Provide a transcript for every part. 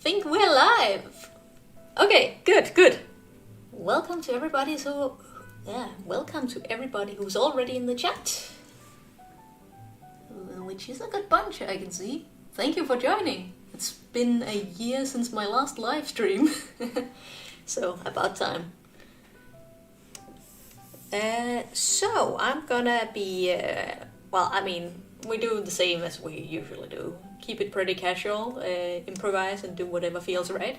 think we're live. Okay, good. Welcome to everybody who's already in the chat. Which is a good bunch, I can see. Thank you for joining. It's been a year since my last live stream. So, about time. So, I'm gonna be, we do the same as we usually do. Keep it pretty casual, improvise and do whatever feels right.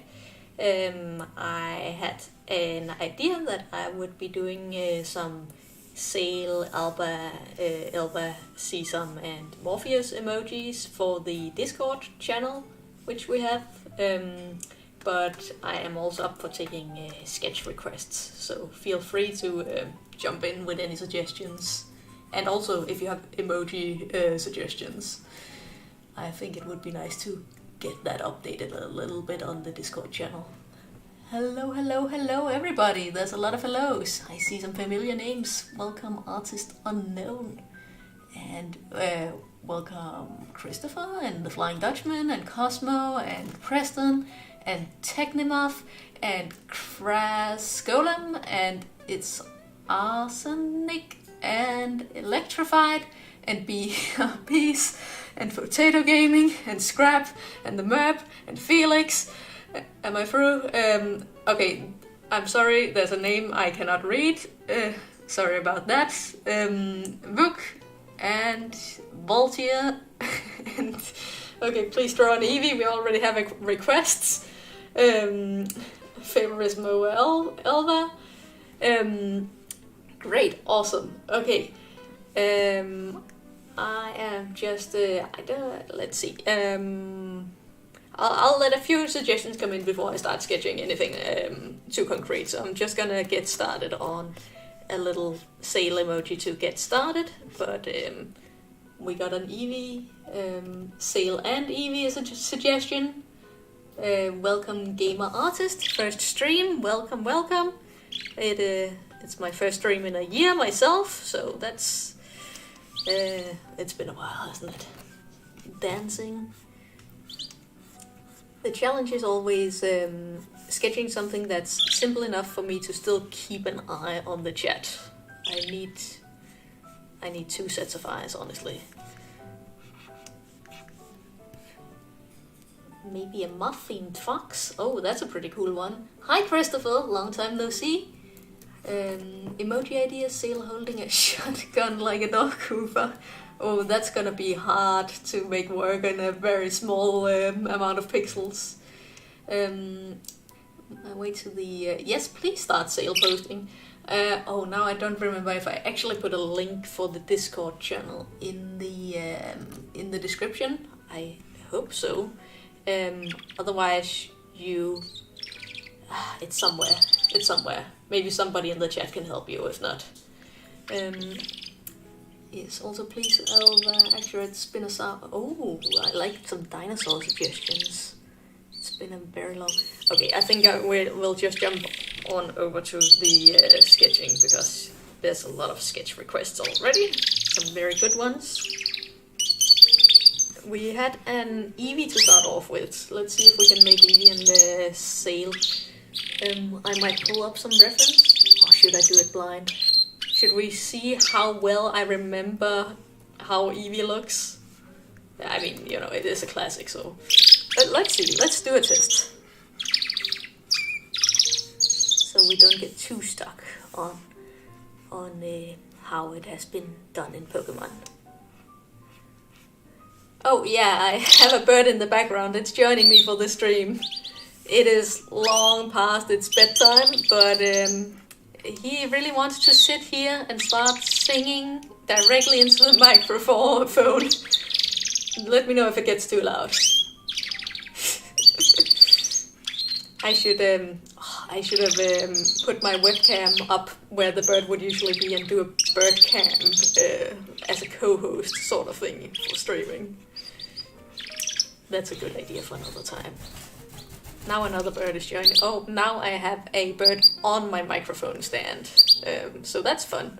I had an idea that I would be doing some Zale, Elba, Sesam and Morpheus emojis for the Discord channel, which we have. But I am also up for taking sketch requests, so feel free to jump in with any suggestions. And also, if you have emoji suggestions, I think it would be nice to get that updated a little bit on the Discord channel. Hello everybody, there's a lot of hellos. I see some familiar names. Welcome Artist Unknown. And welcome Christopher and the Flying Dutchman and Cosmo and Preston and Technimoth and Crass Golem and it's Arsenic and Electrified and Peace and Potato Gaming and Scrap and the Merp and Felix. Am I through? Okay, I'm sorry, there's a name I cannot read. Sorry about that. Vuk and Voltier and okay, please draw an Eevee. We already have requests. Favorismo Elva. Great, awesome. Okay. I am just let's see. I'll let a few suggestions come in before I start sketching anything too concrete. So I'm just gonna get started on a little Zale emoji to get started. But we got an Eevee, Zale and Eevee as a suggestion. Welcome Gamer Artist, first stream. Welcome. It's my first stream in a year myself, so that's it's been a while, hasn't it? Dancing. The challenge is always sketching something that's simple enough for me to still keep an eye on the chat. I need two sets of eyes, honestly. Maybe a muff-themed fox. Oh, that's a pretty cool one. Hi Christopher, long time no see. Emoji idea, Zale holding a shotgun like a dog hoover. Oh, that's gonna be hard to make work in a very small amount of pixels. I wait to the... yes, please start Zale posting. Oh, now I don't remember if I actually put a link for the Discord channel in the description. I hope so. Otherwise, it's somewhere. Maybe somebody in the chat can help you, if not. Yes, also please, accurate Spinosaurus. Oh, I like some dinosaur suggestions. It's been a very long... Okay, I think we'll just jump on over to the sketching, because there's a lot of sketch requests already. Some very good ones. We had an Eevee to start off with. Let's see if we can make Eevee and Zale. I might pull up some reference. Or should I do it blind? Should we see how well I remember how Eevee looks? I mean, you know, it is a classic, so... let's see, let's do a test. So we don't get too stuck on how it has been done in Pokemon. Oh yeah, I have a bird in the background. It's joining me for the stream. It is long past its bedtime, but he really wants to sit here and start singing directly into the microphone. Let me know if it gets too loud. I should have put my webcam up where the bird would usually be and do a bird cam as a co-host sort of thing for streaming. That's a good idea for another time. Now another bird is joining. Oh, now I have a bird on my microphone stand. So that's fun.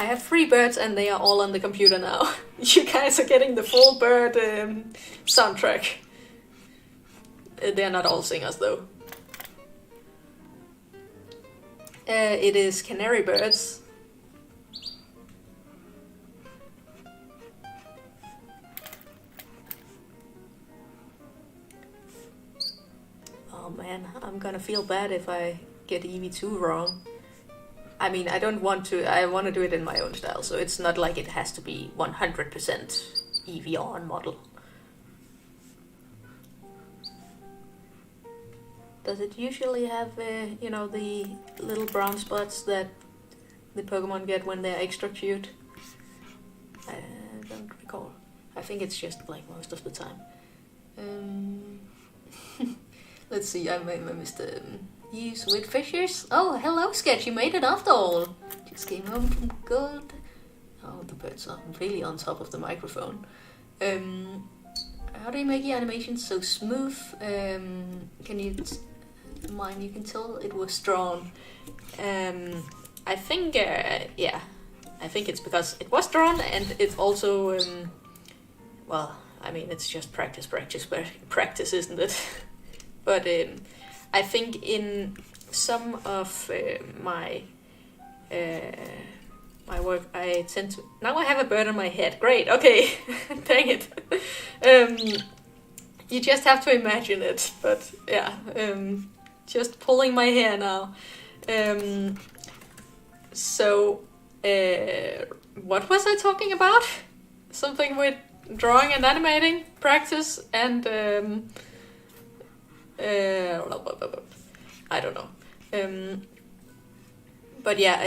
I have 3 birds and they are all on the computer now. You guys are getting the full bird soundtrack. They're not all singers though. It is canary birds. Oh man, I'm gonna feel bad if I get EV2 wrong. I mean, I want to do it in my own style, so it's not like it has to be 100% EV on model. Does it usually have, the little brown spots that the Pokemon get when they're extra cute? I don't recall. I think it's just like most of the time. Let's see, I missed you sweet fishers. Oh, hello, Sketch, you made it after all. Just came home from good. Oh, the birds are really on top of the microphone. How do you make your animations so smooth? Can you... Mine, you can tell it was drawn. I think, I think it's because it was drawn, and it's also, well, I mean, it's just practice, isn't it? But I think in some of my my work, I tend to... Now I have a bird on my head. Great, okay, dang it. You just have to imagine it, but yeah, just pulling my hair now. So, what was I talking about? Something with drawing and animating, practice, and I don't know. But yeah,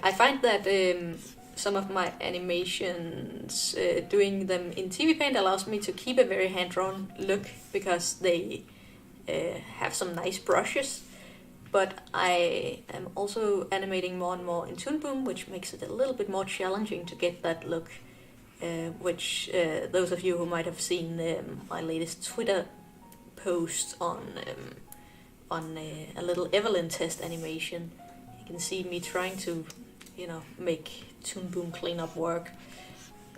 I find that some of my animations, doing them in TV Paint allows me to keep a very hand-drawn look because they have some nice brushes. But I am also animating more and more in Toon Boom, which makes it a little bit more challenging to get that look. Which those of you who might have seen my latest Twitter post on a little Evelyn test animation, you can see me trying to, make Toon Boom cleanup work.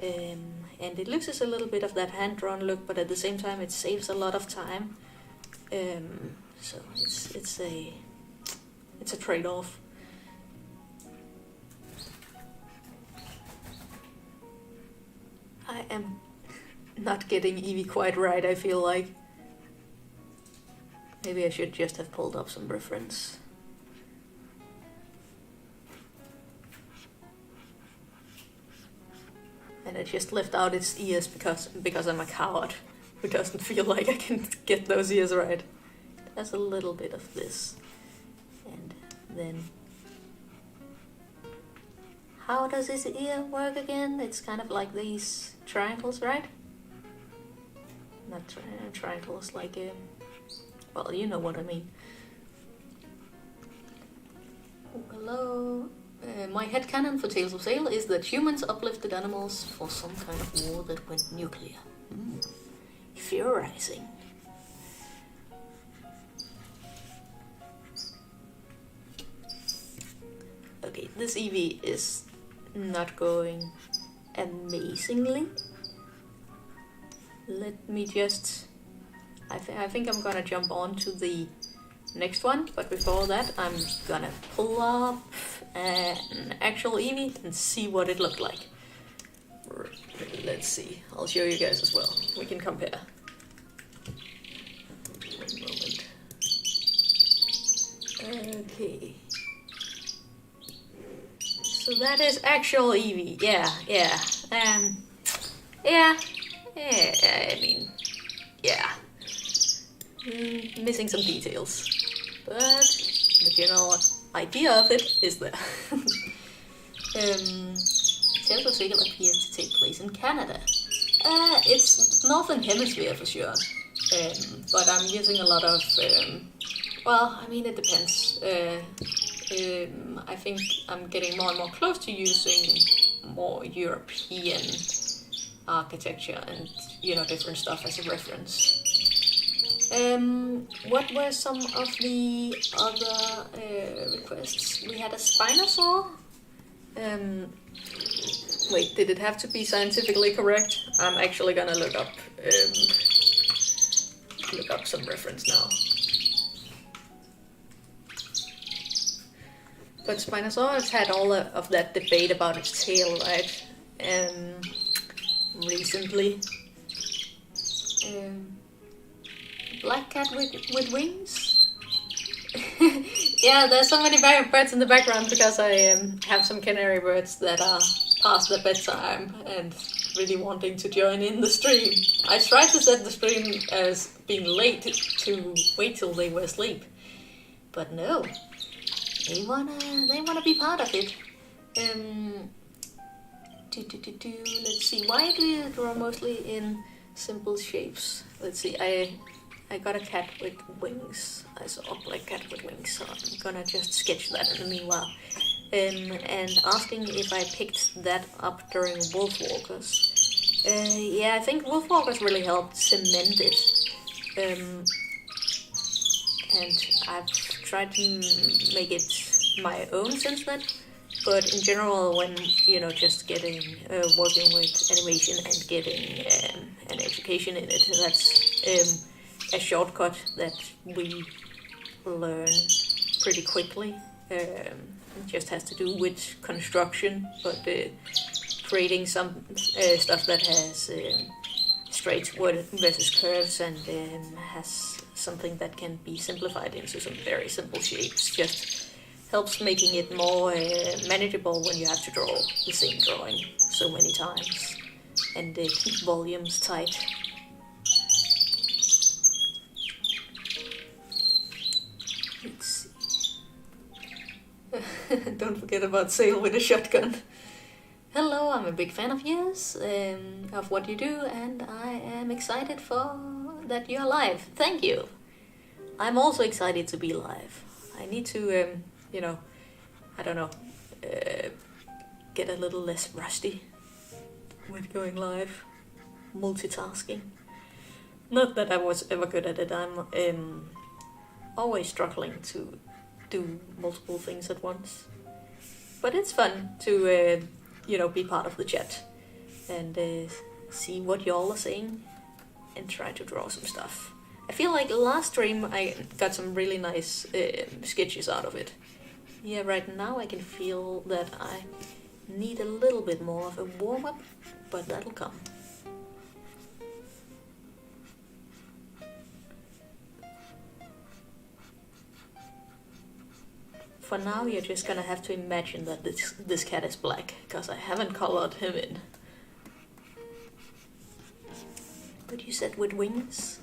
And it loses a little bit of that hand-drawn look, but at the same time it saves a lot of time. So it's a trade-off. I am not getting Eevee quite right, I feel like. Maybe I should just have pulled up some reference. And I just left out its ears because I'm a coward who doesn't feel like I can get those ears right. It has a little bit of this. And then... How does his ear work again? It's kind of like these triangles, right? Not triangles, like well, you know what I mean. Oh, hello. My headcanon for Tales of Zale is that humans uplifted animals for some kind of war that went nuclear. Theorizing. Okay, this Eevee is not going amazingly. Let me just... I think I'm gonna jump on to the next one, but before that I'm gonna pull up an actual Eevee and see what it looked like. Let's see, I'll show you guys as well. We can compare. One moment. Okay. So that is actual Eevee, yeah. I mean, yeah. Missing some details, but the general idea of it is there. Tales of Zale appears to take place in Canada. It's Northern Hemisphere for sure, but I'm using a lot of, well, I mean, it depends. I think I'm getting more and more close to using more European architecture and, different stuff as a reference. What were some of the other requests? We had a Spinosaur. Wait, did it have to be scientifically correct? I'm actually gonna look up some reference now. But Spinosaurus had all of that debate about its tail, right? Recently. Black cat with wings? Yeah, there's so many birds in the background because I have some canary birds that are past their bedtime and really wanting to join in the stream. I tried to set the stream as being late to wait till they were asleep, but no, they wanna be part of it. Let's see. Why do you draw mostly in simple shapes? Let's see. I got a cat with wings. I saw a black cat with wings, so I'm gonna just sketch that in the meanwhile. And asking if I picked that up during Wolfwalkers. Yeah, I think Wolfwalkers really helped cement it. And I've tried to make it my own since then. But in general, when just getting working with animation and getting an education in it, that's a shortcut that we learn pretty quickly. It just has to do with construction, but creating some stuff that has straight versus curves and has something that can be simplified into some very simple shapes just helps making it more manageable when you have to draw the same drawing so many times and keep volumes tight. Let's see. Don't forget about Zale with a shotgun. Hello, I'm a big fan of yours, of what you do, and I am excited for that you're live. Thank you. I'm also excited to be live. I need to, I don't know, get a little less rusty with going live, multitasking. Not that I was ever good at it. I'm always struggling to do multiple things at once. But it's fun to, be part of the chat and see what y'all are saying and try to draw some stuff. I feel like last stream I got some really nice sketches out of it. Yeah, right now I can feel that I need a little bit more of a warm-up, but that'll come. For now, you're just gonna have to imagine that this cat is black, because I haven't colored him in. But you said with wings?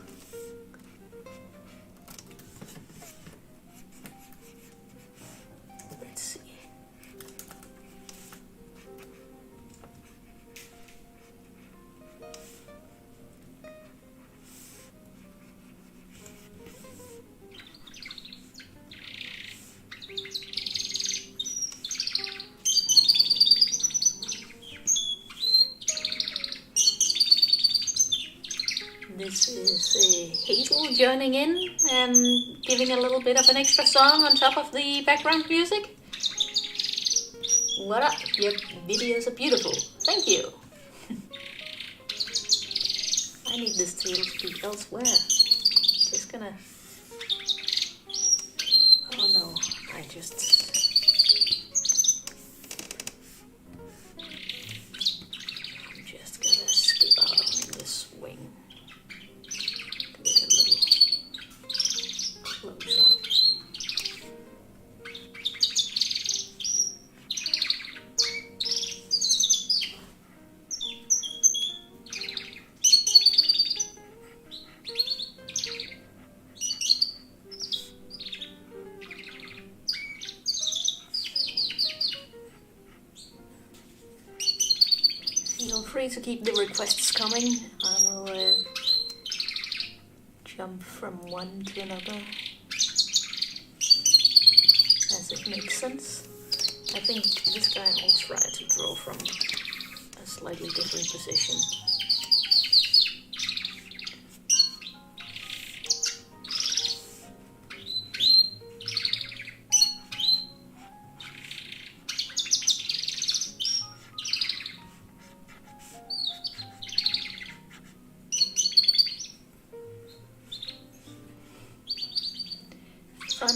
Let's see. This is Hazel joining in, giving a little bit of an extra song on top of the background music. What up? Your videos are beautiful. Thank you. I need this tail to be elsewhere. Just gonna... Oh no, I'm just gonna skip out on this wing. Get a little closer. Feel free to keep the requests coming. I will jump from one to another as it makes sense. I think this guy I'll try to draw from a slightly different position.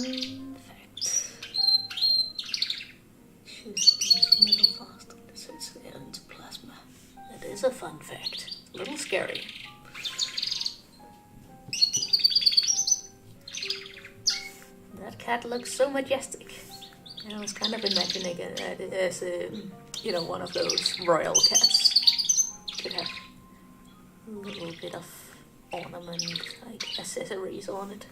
fun fact. Choose beef metal fast sets into plasma. That is a fun fact. A little scary. That cat looks so majestic. I was kind of imagining it as one of those royal cats. Could have a little bit of ornament, like accessories on it.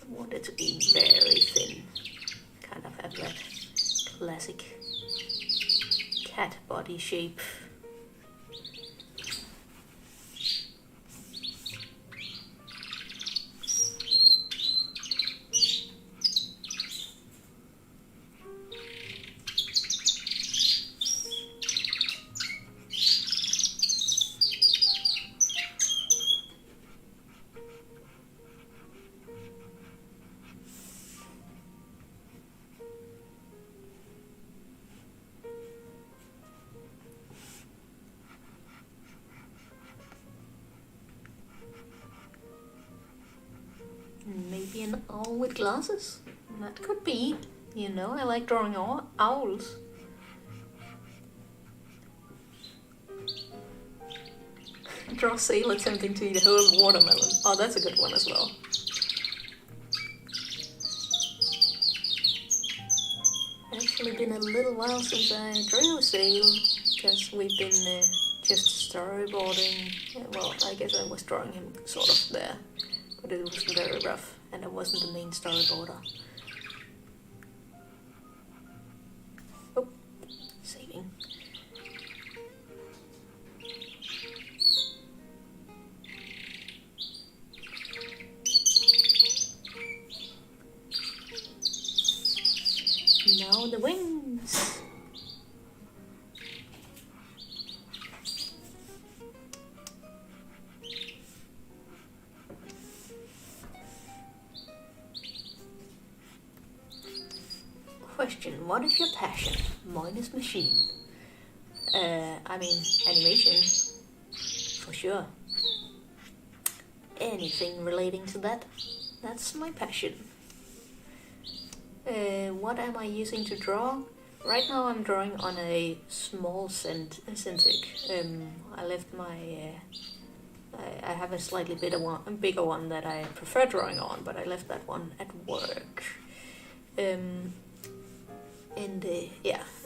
I want it to be very thin, kind of have that classic cat body shape. Maybe an owl with glasses? That could be. I like drawing owls. Draw Zale attempting to eat a whole watermelon. Oh, that's a good one as well. Actually been a little while since I drew Zale, because we've been just storyboarding. Well, I guess I was drawing him sort of there. But it was very rough, and I wasn't the main storyboarder. Oh, saving. Now the wings. Question, what is your passion? Mine is machine. Animation. For sure. Anything relating to that. That's my passion. What am I using to draw? Right now I'm drawing on a small Cintiq. I left my... I have a slightly bigger one that I prefer drawing on, but I left that one at work.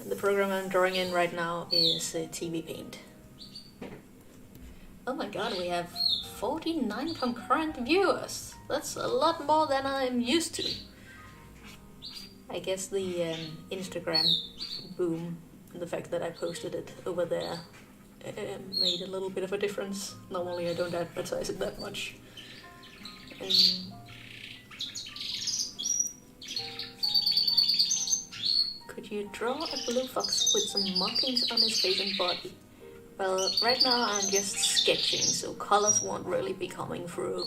The program I'm drawing in right now is TV Paint. Oh my god, we have 49 concurrent viewers. That's a lot more than I'm used to. I guess the Instagram boom, and the fact that I posted it over there made a little bit of a difference. Normally I don't advertise it that much. Could you draw a blue fox with some markings on his face and body? Well, right now I'm just sketching, so colors won't really be coming through.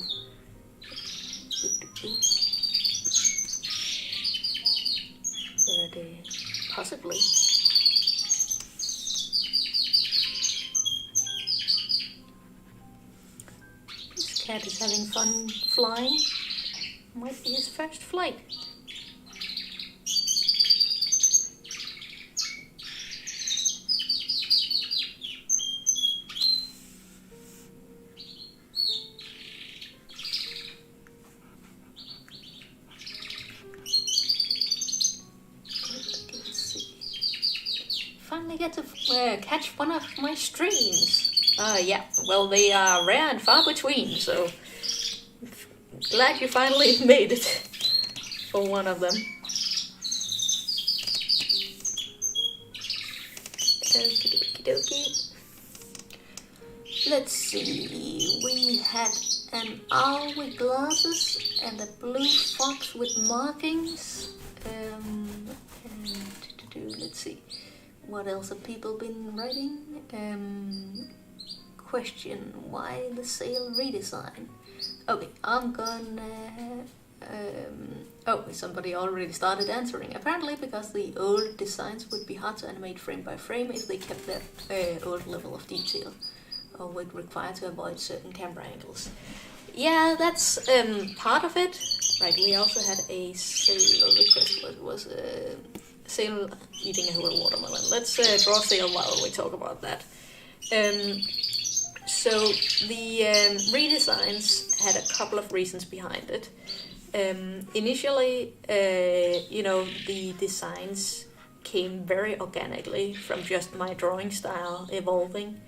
But possibly. This cat is having fun flying. Might be his first flight. Finally get to catch one of my streams. Yeah, well, they are rare and far between, so glad you finally made it for one of them. Okie dokie. Let's see, we had an owl with glasses and a blue fox with markings. Let's see. What else have people been writing? Question, why the Zale redesign? Okay, I'm gonna Somebody already started answering. Apparently because the old designs would be hard to animate frame by frame if they kept that old level of detail, or would require to avoid certain camera angles. Yeah, that's part of it. Right, we also had a Zale request. What was Zale eating a whole watermelon? Let's draw Zale while we talk about that. So the redesigns had a couple of reasons behind it. Initially, the designs came very organically from just my drawing style evolving.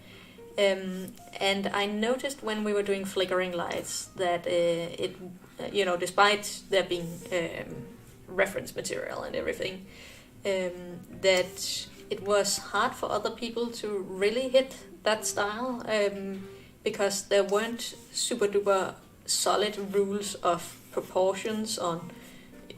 And I noticed when we were doing flickering lights that despite there being reference material and everything, that it was hard for other people to really hit that style, because there weren't super duper solid rules of proportions on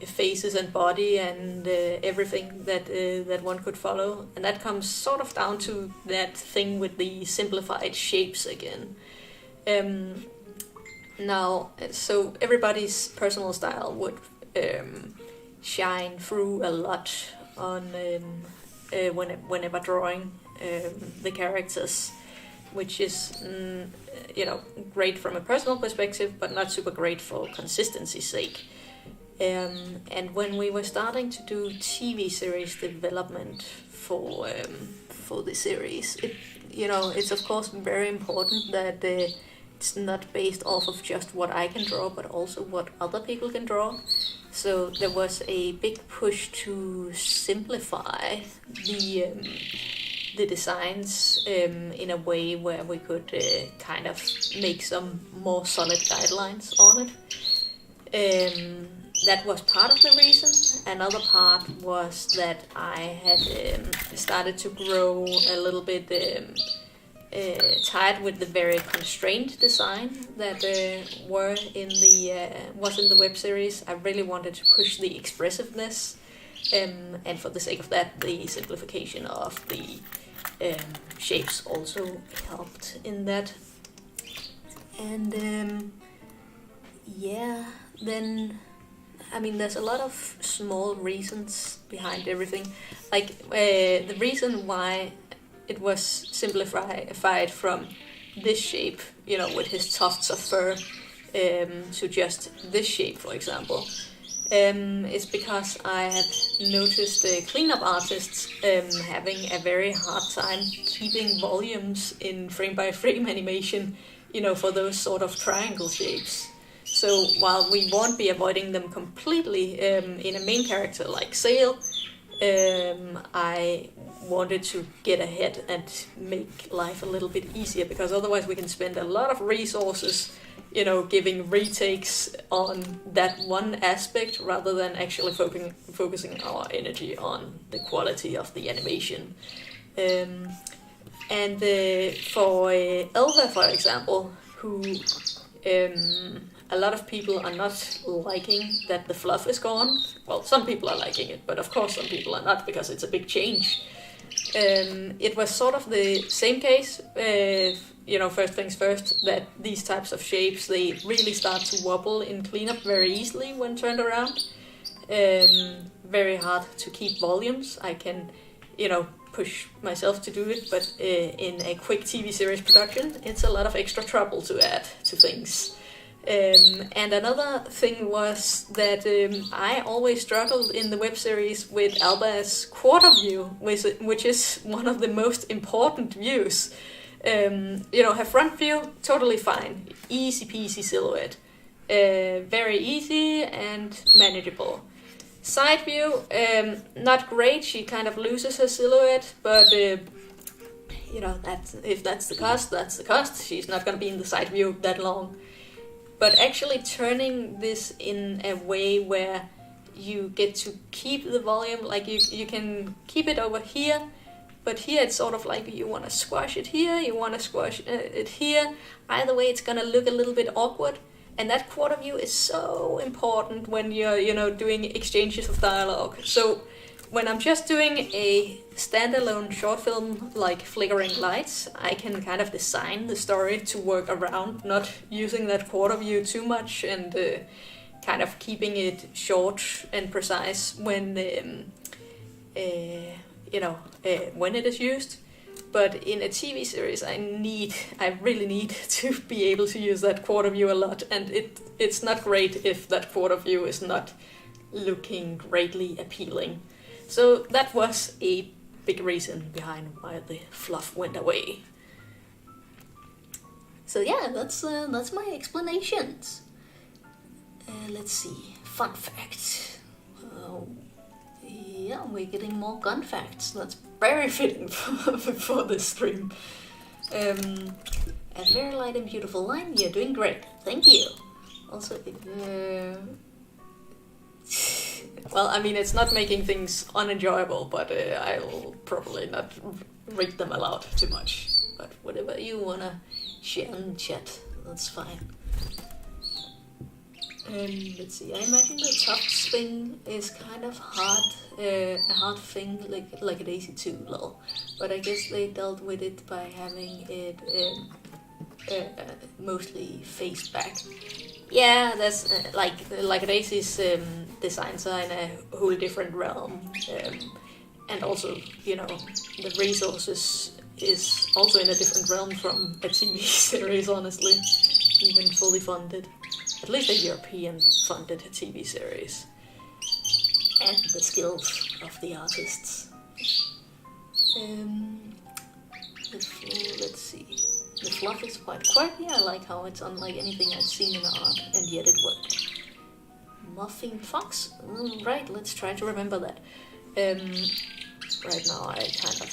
faces and body and everything that one could follow, and that comes sort of down to that thing with the simplified shapes again. Now, so everybody's personal style would shine through a lot on whenever drawing the characters, which is great from a personal perspective, but not super great for consistency's sake. And when we were starting to do TV series development for the series, it's of course very important that it's not based off of just what I can draw, but also what other people can draw. So there was a big push to simplify the designs in a way where we could kind of make some more solid guidelines on it. That was part of the reason. Another part was that I had started to grow a little bit tired with the very constrained design that was in the web series. I really wanted to push the expressiveness, and for the sake of that, the simplification of the shapes also helped in that. And then there's a lot of small reasons behind everything. Like the reason why it was simplified from this shape, with his tufts of fur, to just this shape, for example, is because I had noticed cleanup artists having a very hard time keeping volumes in frame-by-frame animation, for those sort of triangle shapes. So while we won't be avoiding them completely in a main character like Zale, I wanted to get ahead and make life a little bit easier, because otherwise we can spend a lot of resources, giving retakes on that one aspect rather than actually focusing our energy on the quality of the animation. And for Elva, for example, who a lot of people are not liking that the fluff is gone. Well, some people are liking it, but of course some people are not, because it's a big change. It was sort of the same case, first things first, that these types of shapes, they really start to wobble in cleanup very easily when turned around. Very hard to keep volumes. I can, push myself to do it, but in a quick TV series production, it's a lot of extra trouble to add to things. And another thing was that I always struggled in the web series with Alba's quarter view, which is one of the most important views. Her front view, totally fine, easy peasy silhouette, very easy and manageable. Side view, not great, she kind of loses her silhouette, but if that's the cost, that's the cost. She's not going to be in the side view that long. But actually turning this in a way where you get to keep the volume, like you can keep it over here, but here it's sort of like you want to squash it here, you want to squash it here. Either way, it's going to look a little bit awkward. And that quarter view is so important when you're, doing exchanges of dialogue. So when I'm just doing a standalone short film like Flickering Lights, I can kind of design the story to work around not using that quarter view too much, and kind of keeping it short and precise when when it is used. But in a TV series, I really need to be able to use that quarter view a lot, and it's not great if that quarter view is not looking greatly appealing. So that was a big reason behind why the fluff went away. So yeah, that's my explanations. Let's see, fun fact. Yeah, we're getting more gun facts. That's very fitting for this stream. A very light and beautiful line. You're doing great. Thank you. Also, well, I mean, it's not making things unenjoyable, but I'll probably not read them aloud too much. But whatever you wanna share in chat, that's fine. Let's see, I imagine the tufts thing is kind of hard, a hard thing, like at AC2 lol. But I guess they dealt with it by having it mostly face back. Yeah, that's like at AC's designs are in a whole different realm, and also the resources is also in a different realm from a TV series, honestly, even fully funded. At least a European funded TV series. And the skills of the artists. Let's see. The fluff is quite quirky. I like how it's unlike anything I'd seen in art, and yet it worked. Muffin Fox? Right, let's try to remember that. Right now I kind of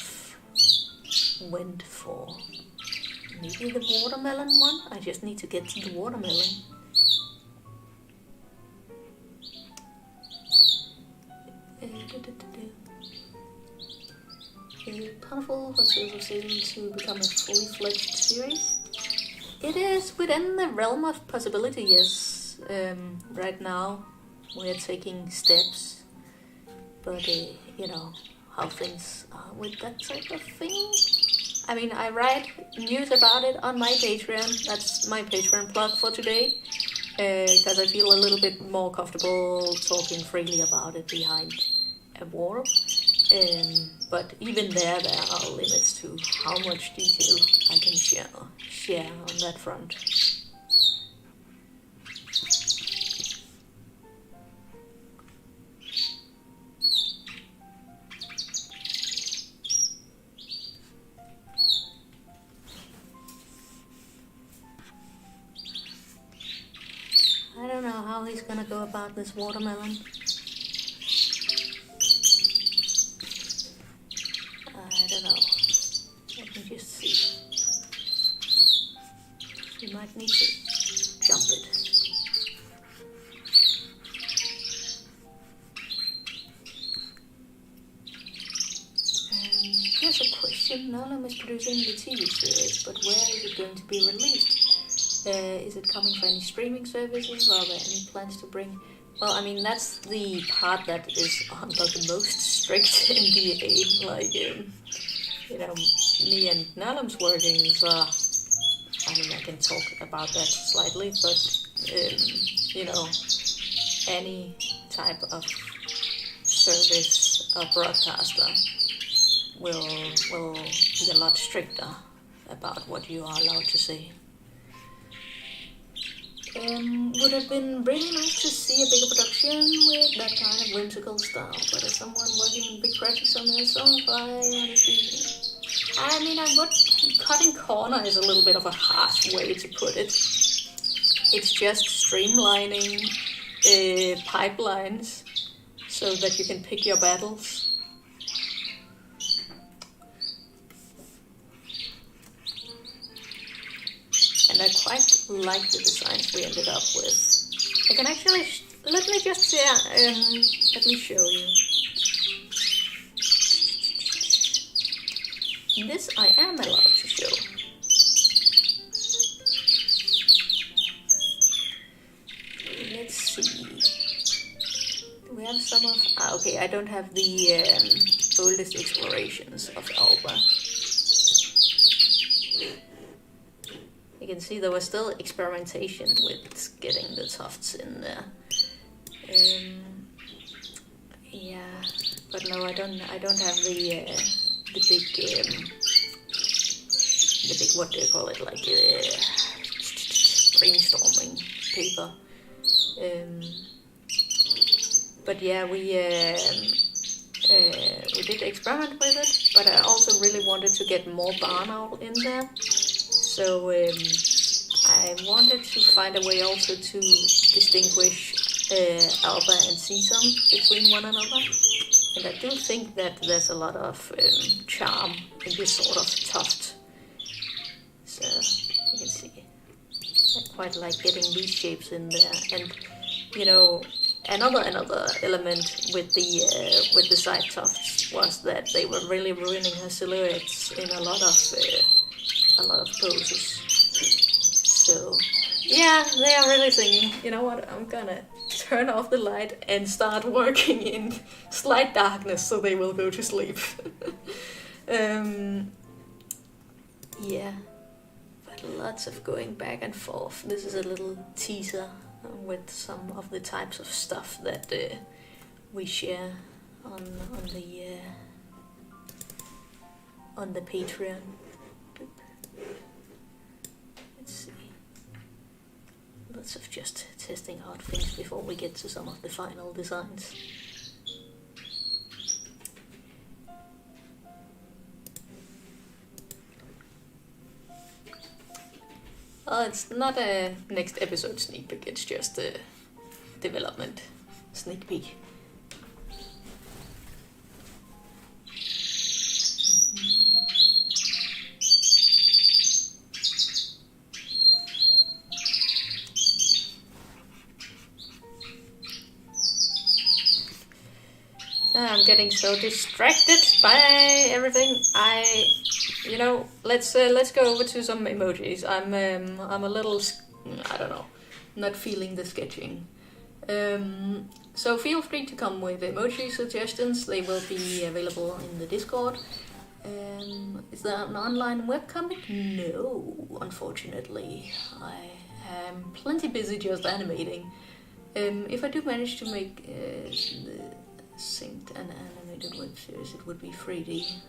went for maybe the watermelon one. I just need to get to the watermelon. Powerful for Tales of Zale to become a fully fledged series. It is within the realm of possibility, yes. Right now we're taking steps, but how things are with that type of thing. I mean, I write news about it on my Patreon. That's my Patreon plug for today, because I feel a little bit more comfortable talking freely about it behind a wall. But even there are limits to how much detail I can share on that front. I don't know how he's gonna go about this watermelon. I don't know. Let me just see. You might need to jump it. Here's a question. Nalum is producing the TV series, but where is it going to be released? Is it coming for any streaming services? Are there any plans to bring... Well, I mean, that's the part that is under the most strict NDA. Like, me and Nalum's working, so... I mean, I can talk about that slightly, but, any type of service or broadcaster will be a lot stricter about what you are allowed to say. Would have been really nice to see a bigger production with that kind of whimsical style, but as someone working in big projects on myself, I mean, cutting corner is a little bit of a harsh way to put it. It's just streamlining pipelines so that you can pick your battles. And I quite like the designs we ended up with. I can actually, let me just let me show you. This I am allowed to show. Let's see. Do we have some of... okay, I don't have the oldest explorations of Alba. You can see there was still experimentation with getting the tufts in there. Yeah, but no, I don't have the big what do you call it, like brainstorming paper. But yeah, we did experiment with it, but I also really wanted to get more barn owl in there. So I wanted to find a way also to distinguish alba and sesame between one another. And I do think that there's a lot of charm in this sort of tuft. So you can see, I quite like getting these shapes in there. And you know, another element with the side tufts was that they were really ruining her silhouettes in a lot of poses. So yeah, they are really singing. You know what? I'm gonna turn off the light and start working in slight darkness so they will go to sleep. Yeah, but lots of going back and forth. This is a little teaser with some of the types of stuff that we share on the Patreon. Let's see. Lots of just testing out things before we get to some of the final designs. It's not a next episode sneak peek, it's just a development sneak peek. I'm getting so distracted by everything. Let's go over to some emojis. I'm a little, I don't know, not feeling the sketching. So feel free to come with emoji suggestions. They will be available in the Discord. Is there an online webcomic? No, unfortunately. I am plenty busy just animating. If I do manage to make the synced and animated web series, it would be 3D.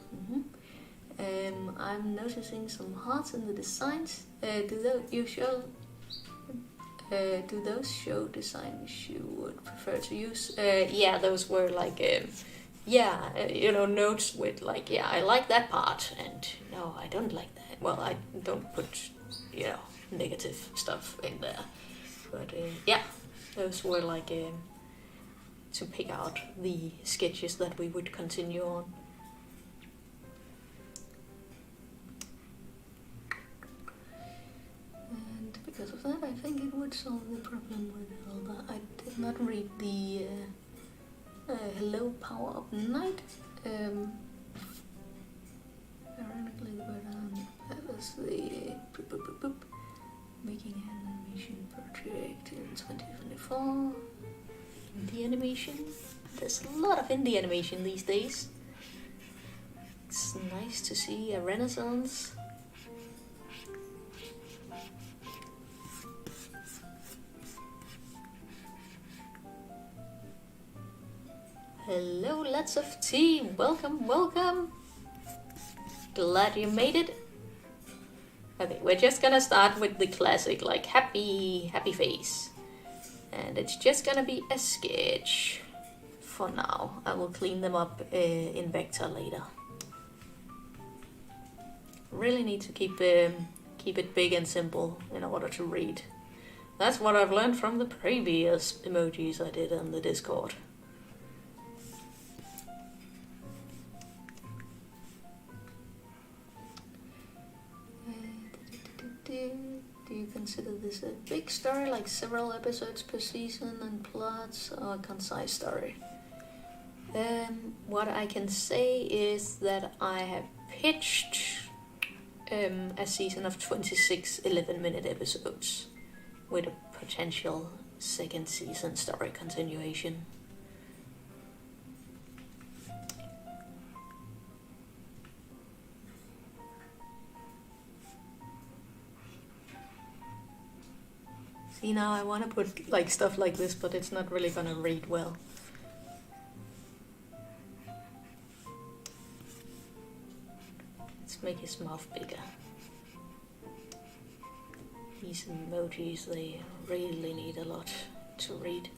I'm noticing some hearts in the designs. Do those show designs you would prefer to use? Yeah, those were like notes with like, yeah, I like that part, and no, I don't like that. Well, I don't put negative stuff in there, but yeah, those were like to pick out the sketches that we would continue on. And because of that, I think it would solve the problem with Elba. I did not read the Hello Power of Night. Ironically, but that was the making an animation project in 2024. Indie animation. There's a lot of indie animation these days. It's nice to see a renaissance. Hello, lots of tea. Welcome, welcome. Glad you made it. Okay, we're just gonna start with the classic, like happy face. And it's just gonna be a sketch for now. I will clean them up in vector later. Really need to keep it big and simple in order to read. That's what I've learned from the previous emojis I did on the Discord. Do you consider this a big story, like several episodes per season and plots, or a concise story? What I can say is that I have pitched a season of 26 11-minute episodes with a potential second season story continuation. See, now I want to put like stuff like this, but it's not really gonna read well. Let's make his mouth bigger. These emojis, they really need a lot to read.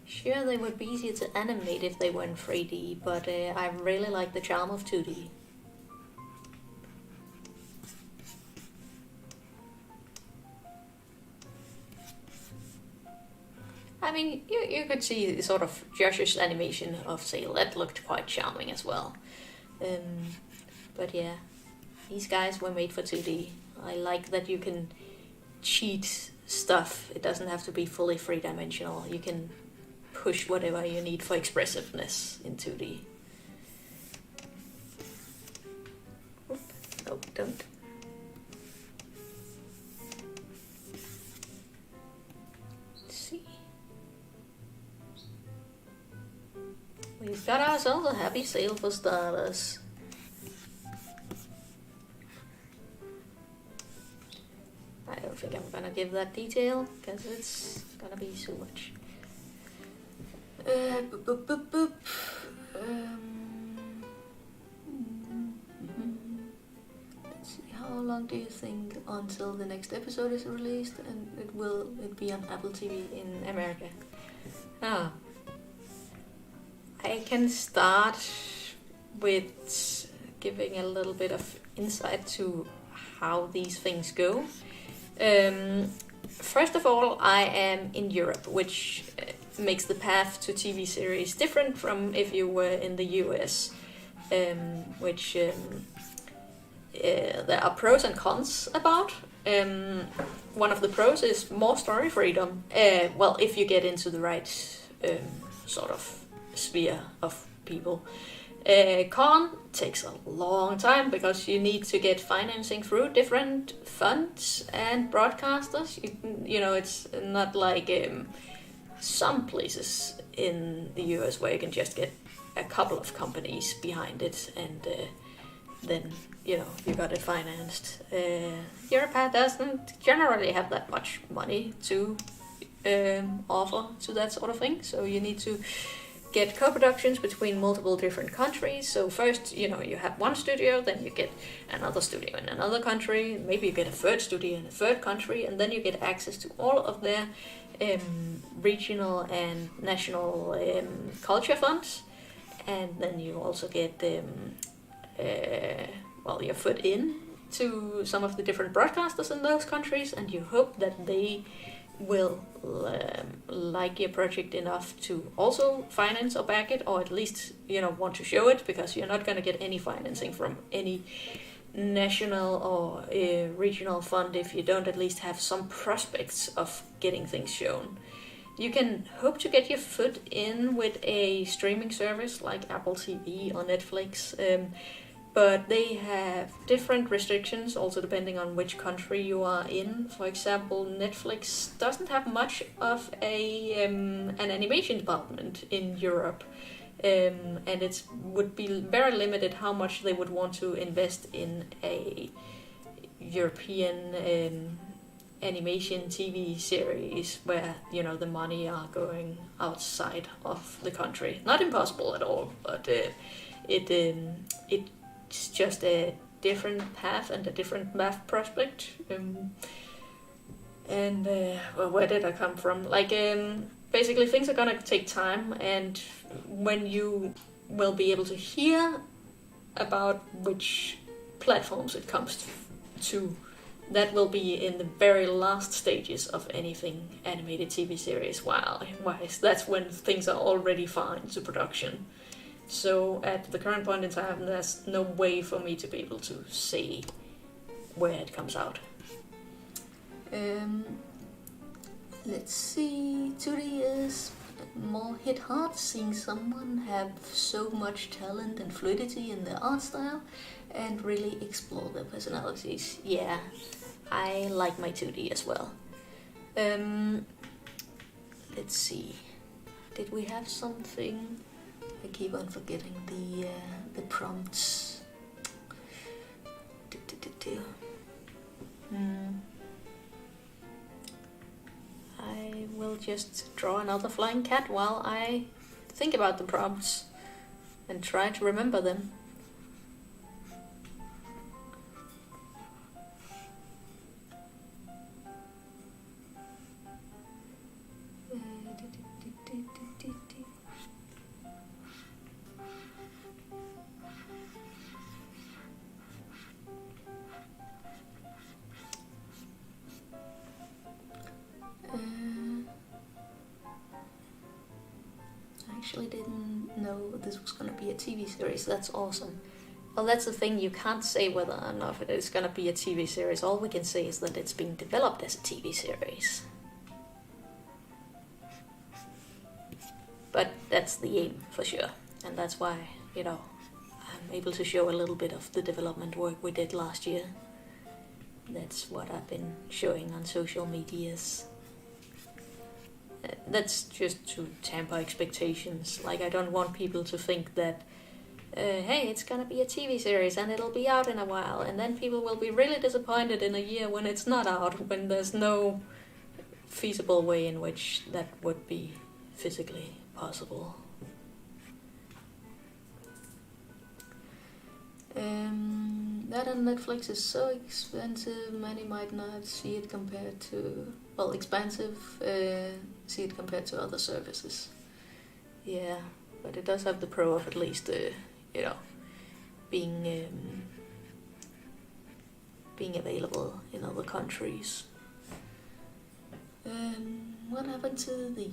Sure, they would be easier to animate if they weren't 3D, but I really like the charm of 2D. I mean, you could see sort of Josh's animation of Zale. That looked quite charming as well. But yeah, these guys were made for 2D. I like that you can cheat stuff. It doesn't have to be fully three-dimensional. You can push whatever you need for expressiveness in 2D. Oop. No, don't. Let's see. We've got ourselves a happy Zale for starters. I don't think I'm gonna give that detail, because it's gonna be so much. Boop, boop, boop, boop. Let's see, how long do you think until the next episode is released? And will it be on Apple TV in America? Ah, I can start with giving a little bit of insight to how these things go. First of all, I am in Europe, which makes the path to TV series different from if you were in the US, which there are pros and cons about. One of the pros is more story freedom. Well, if you get into the right sort of sphere of people. Con takes a long time because you need to get financing through different funds and broadcasters. You know, it's not like some places in the US where you can just get a couple of companies behind it and then, you know, you got it financed. Europe doesn't generally have that much money to offer to that sort of thing, so you need to get co-productions between multiple different countries. So first, you know, you have one studio, then you get another studio in another country, maybe you get a third studio in a third country, and then you get access to all of their regional and national culture funds, and then you also get your foot in to some of the different broadcasters in those countries, and you hope that they will like your project enough to also finance or back it, or at least, you know, want to show it, because you're not going to get any financing from any national or regional fund if you don't at least have some prospects of getting things shown. You can hope to get your foot in with a streaming service like Apple TV or Netflix, but they have different restrictions also depending on which country you are in. For example, Netflix doesn't have much of an animation department in Europe, and it would be very limited how much they would want to invest in a European animation TV series where, you know, the money are going outside of the country. Not impossible at all, but it's just a different path and a different math prospect. Where did I come from? Like, basically things are gonna take time, and when you will be able to hear about which platforms it comes to, that will be in the very last stages of anything animated TV series wise. That's when things are already far into production. So at the current point in time, there's no way for me to be able to say where it comes out. Let's see, 2D is more hit hard, seeing someone have so much talent and fluidity in their art style. and really explore their personalities. Yeah, I like my 2D as well. Let's see. Did we have something? I keep on forgetting the prompts. I will just draw another flying cat while I think about the prompts and try to remember them. I actually didn't know this was going to be a TV series. That's awesome. Well, that's the thing. You can't say whether or not it is going to be a TV series. All we can say is that it's being developed as a TV series. But that's the aim, for sure. And that's why, I'm able to show a little bit of the development work we did last year. That's what I've been showing on social medias. That's just to temper expectations. Like, I don't want people to think that, hey, it's gonna be a TV series and it'll be out in a while, and then people will be really disappointed in a year when it's not out, when there's no feasible way in which that would be physically possible. That on Netflix is so expensive, many might not see it compared to, expensive, see it compared to other services. Yeah, but it does have the pro of at least, being available in other countries. What happened to the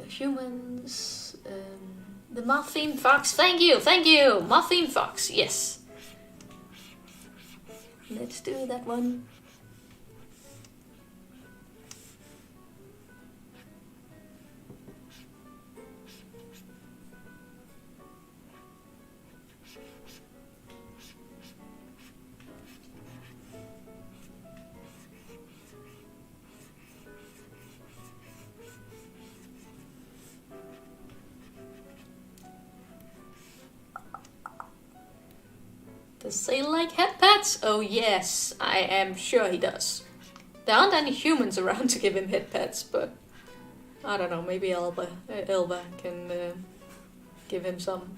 humans? The moth-themed fox. Thank you. Moth-themed fox. Yes. Let's do that one. Does Zale like head pats? Oh yes, I am sure he does. There aren't any humans around to give him head pats, but I don't know, maybe Elva can give him some.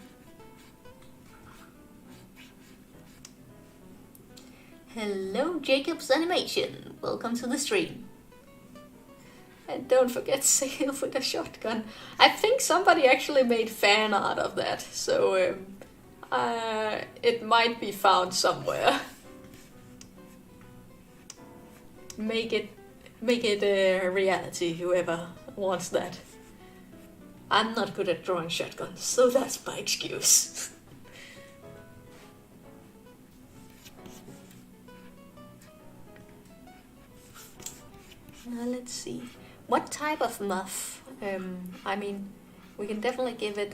Hello, Jacob's Animation. Welcome to the stream. And don't forget Zale with a shotgun. I think somebody actually made fan art of that, so it might be found somewhere. Make it a reality, whoever wants that. I'm not good at drawing shotguns, so that's my excuse. Now let's see. What type of muff? I mean, we can definitely give it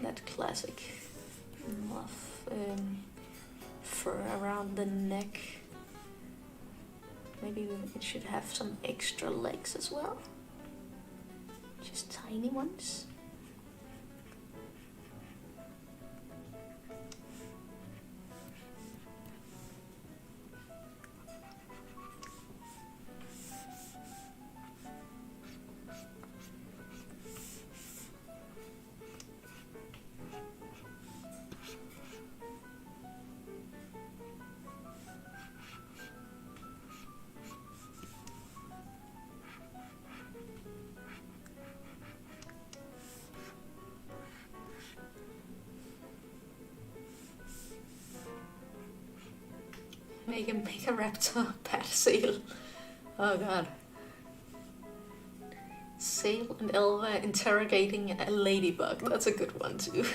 that classic muff fur around the neck. Maybe it should have some extra legs as well. Just tiny ones. Make a raptor pat Zale. Oh god. Zale and Elva interrogating a ladybug. That's a good one too.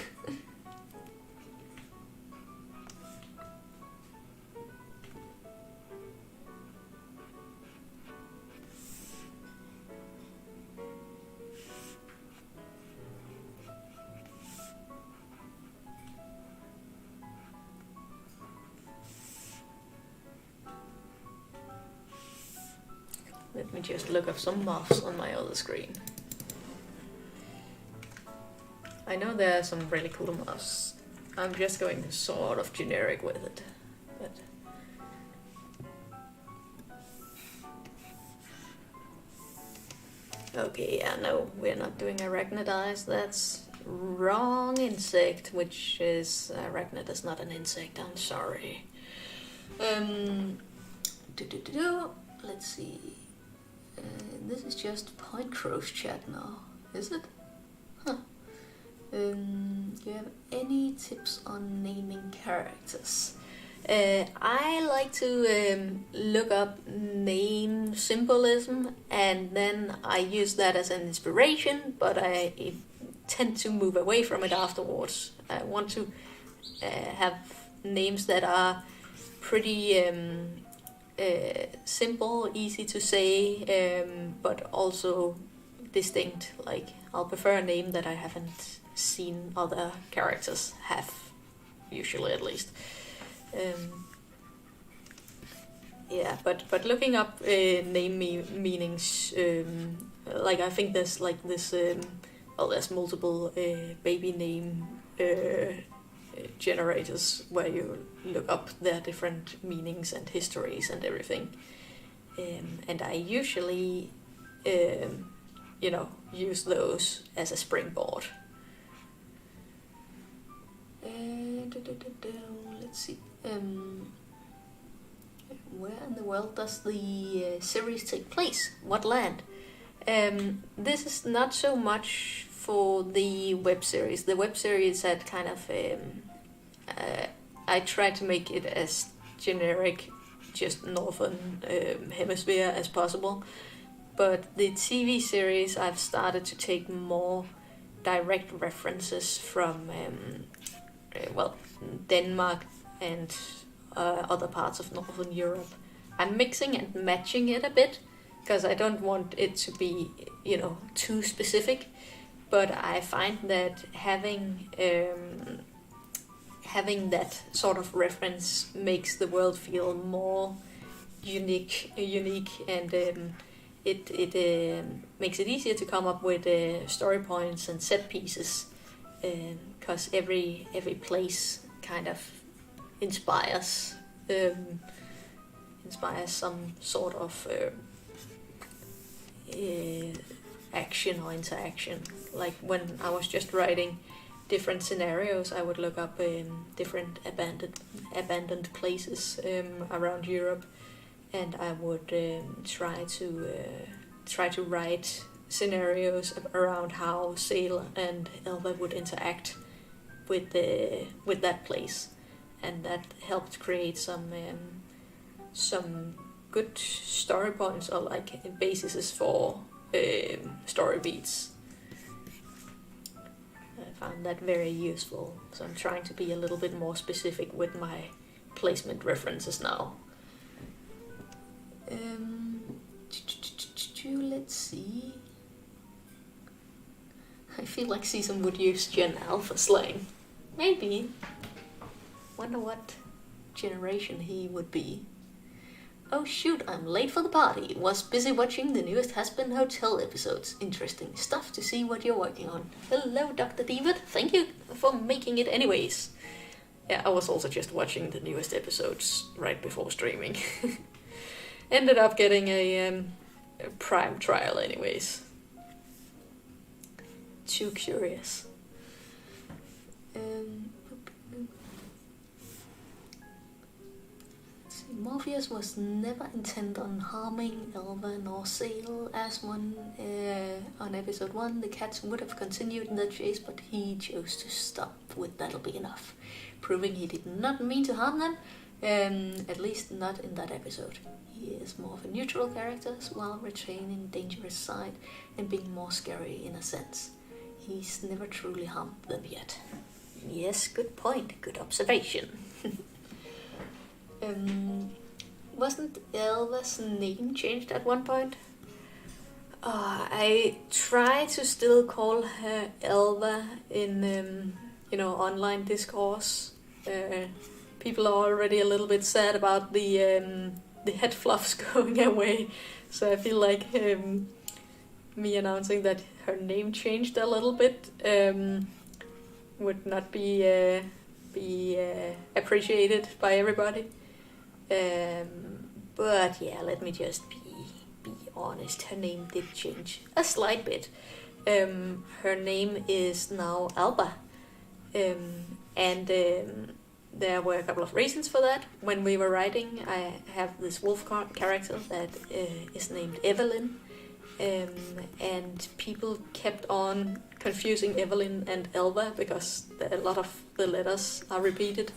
Let me just look up some moths on my other screen. I know there are some really cool moths. I'm just going sort of generic with it. But okay, yeah, no, we're not doing arachnidize. That's wrong insect, which is arachnid is not an insect. I'm sorry. Let's see. This is just Point Crow's chat now, is it? Huh. Do you have any tips on naming characters? I like to look up name symbolism, and then I use that as an inspiration, but I tend to move away from it afterwards. I want to have names that are pretty simple, easy to say, but also distinct. Like, I'll prefer a name that I haven't seen other characters have, usually at least. Yeah, but looking up name meanings, like I think there's like this, well, there's multiple baby name generators where you look up their different meanings and histories and everything. And I usually, use those as a springboard. Let's see. Where in the world does the series take place? What land? This is not so much for the web series. The web series had kind of I tried to make it as generic, just northern hemisphere as possible. But the TV series, I've started to take more direct references from Denmark and other parts of Northern Europe. I'm mixing and matching it a bit because I don't want it to be, too specific. But I find that having that sort of reference makes the world feel more unique, and it makes it easier to come up with story points and set pieces, because every place kind of inspires some sort of action or interaction. Like when I was just writing different scenarios, I would look up different abandoned places around Europe, and I would try to write scenarios around how Zale and Elva would interact with that place, and that helped create some good story points, or like bases for story beats. I found that very useful, so I'm trying to be a little bit more specific with my placement references now. Let's see. I feel like Season would use Gen Alpha slang. Maybe. Wonder what generation he would be. Oh shoot, I'm late for the party. Was busy watching the newest Has-Been Hotel episodes. Interesting stuff to see what you're working on. Hello, Dr. David. Thank you for making it anyways. Yeah, I was also just watching the newest episodes right before streaming. Ended up getting a Prime trial anyways. Too curious. Morpheus was never intent on harming Elva nor Zale, as on episode 1. The cats would have continued in the chase, but he chose to stop with "that'll be enough," proving he did not mean to harm them, at least not in that episode. He is more of a neutral character while retaining dangerous side and being more scary in a sense. He's never truly harmed them yet. Yes, good point, good observation. Wasn't Elva's name changed at one point? I try to still call her Elva in, online discourse. People are already a little bit sad about the the head fluff's going away. So I feel like me announcing that her name changed a little bit would not be appreciated by everybody. But yeah, let me just be honest. Her name did change a slight bit. Her name is now Alba, and there were a couple of reasons for that. When we were writing, I have this wolf character that is named Evelyn, and people kept on confusing Evelyn and Elva because a lot of the letters are repeated.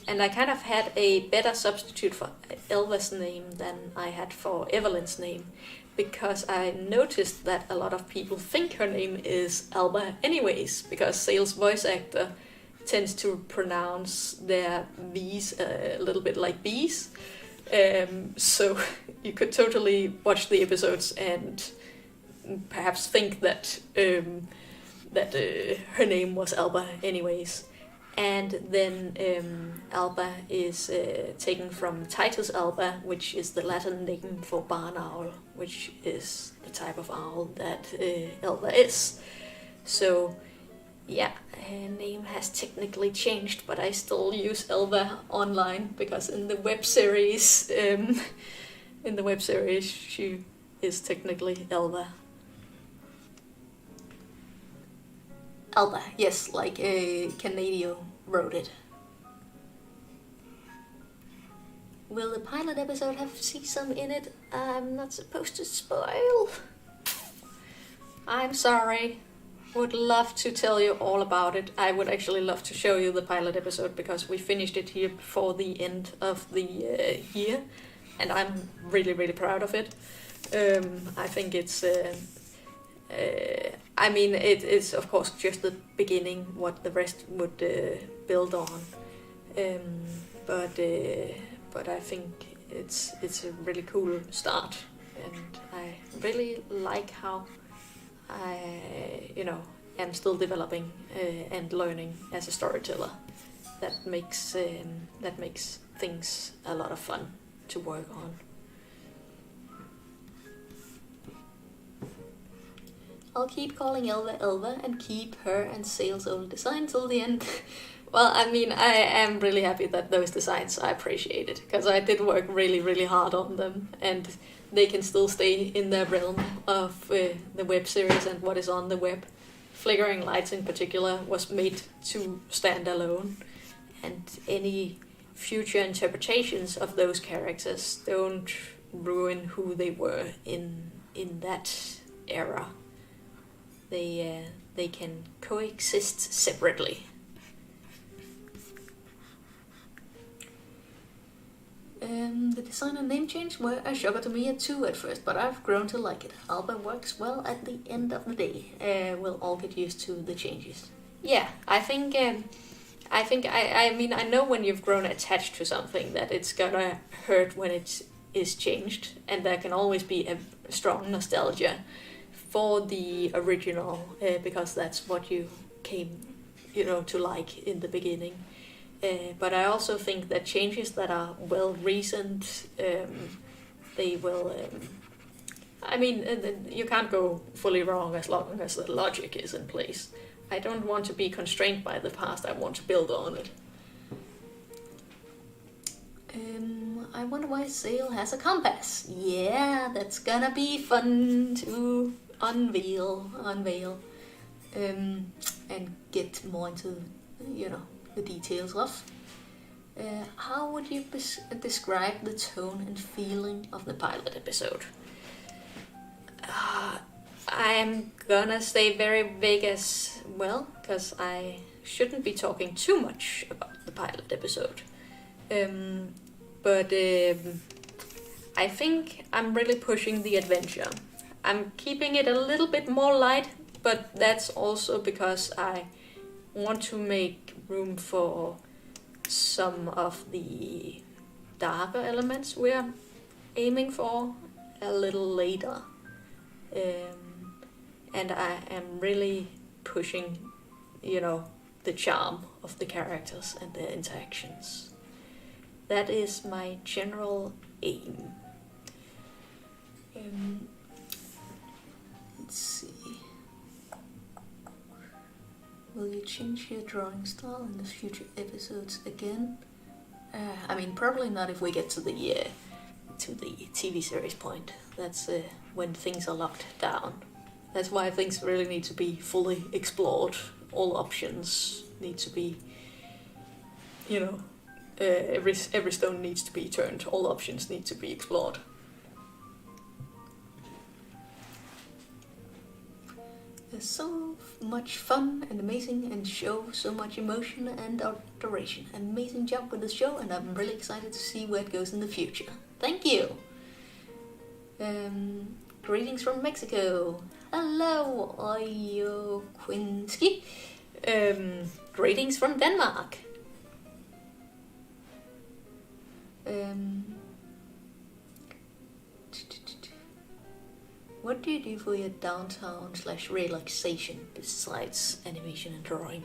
And I kind of had a better substitute for Elva's name than I had for Evelyn's name, because I noticed that a lot of people think her name is Alba anyways, because Zale's voice actor tends to pronounce their V's a little bit like B's. So you could totally watch the episodes and perhaps think that her name was Alba anyways. And then Alba is taken from Titus alba, which is the Latin name for barn owl, which is the type of owl that Alba is. So yeah, her name has technically changed, but I still use Alba online because in the web series, she is technically Alba. Alba, yes, like Canadio wrote it. Will the pilot episode have Sesame in it? I'm not supposed to spoil. I'm sorry. Would love to tell you all about it. I would actually love to show you the pilot episode because we finished it here before the end of the year, and I'm really, really proud of it. I think it's... I mean, it is of course just the beginning, what the rest would build on. But I think it's a really cool start, and I really like how I am still developing and learning as a storyteller. That makes things a lot of fun to work on. I'll keep calling Elva and keep her and Zale's old design till the end. Well, I mean, I am really happy that those designs are appreciated, because I did work really, really hard on them, and they can still stay in their realm of the web series and what is on the web. Flickering Lights in particular was made to stand alone, and any future interpretations of those characters don't ruin who they were in that era. They can coexist separately. The design and name change were a shocker to me too at first, but I've grown to like it. Alba works well at the end of the day. We'll all get used to the changes. Yeah, I think I mean, I know when you've grown attached to something that it's gonna hurt when it is changed, and there can always be a strong nostalgia for the original, because that's what you came, to like in the beginning. But I also think that changes that are well reasoned, they will. I mean, you can't go fully wrong as long as the logic is in place. I don't want to be constrained by the past. I want to build on it. I wonder why Zale has a compass. Yeah, that's gonna be fun to unveil, and get more into, the details of. How would you describe the tone and feeling of the pilot episode? I'm gonna stay very vague as well, because I shouldn't be talking too much about the pilot episode. But I think I'm really pushing the adventure. I'm keeping it a little bit more light, but that's also because I want to make room for some of the darker elements we're aiming for a little later. And I am really pushing, the charm of the characters and their interactions. That is my general aim. Let's see. Will you change your drawing style in the future episodes again? I mean, probably not if we get to the TV series point. That's when things are locked down. That's why things really need to be fully explored. All options need to be, every stone needs to be turned. All options need to be explored. There's so much fun and amazing and show so much emotion and adoration. Amazing job with the show, and I'm really excited to see where it goes in the future. Thank you! Greetings from Mexico. Hello, Oyo Quinski. Greetings from Denmark. What do you do for your downtime/relaxation besides animation and drawing?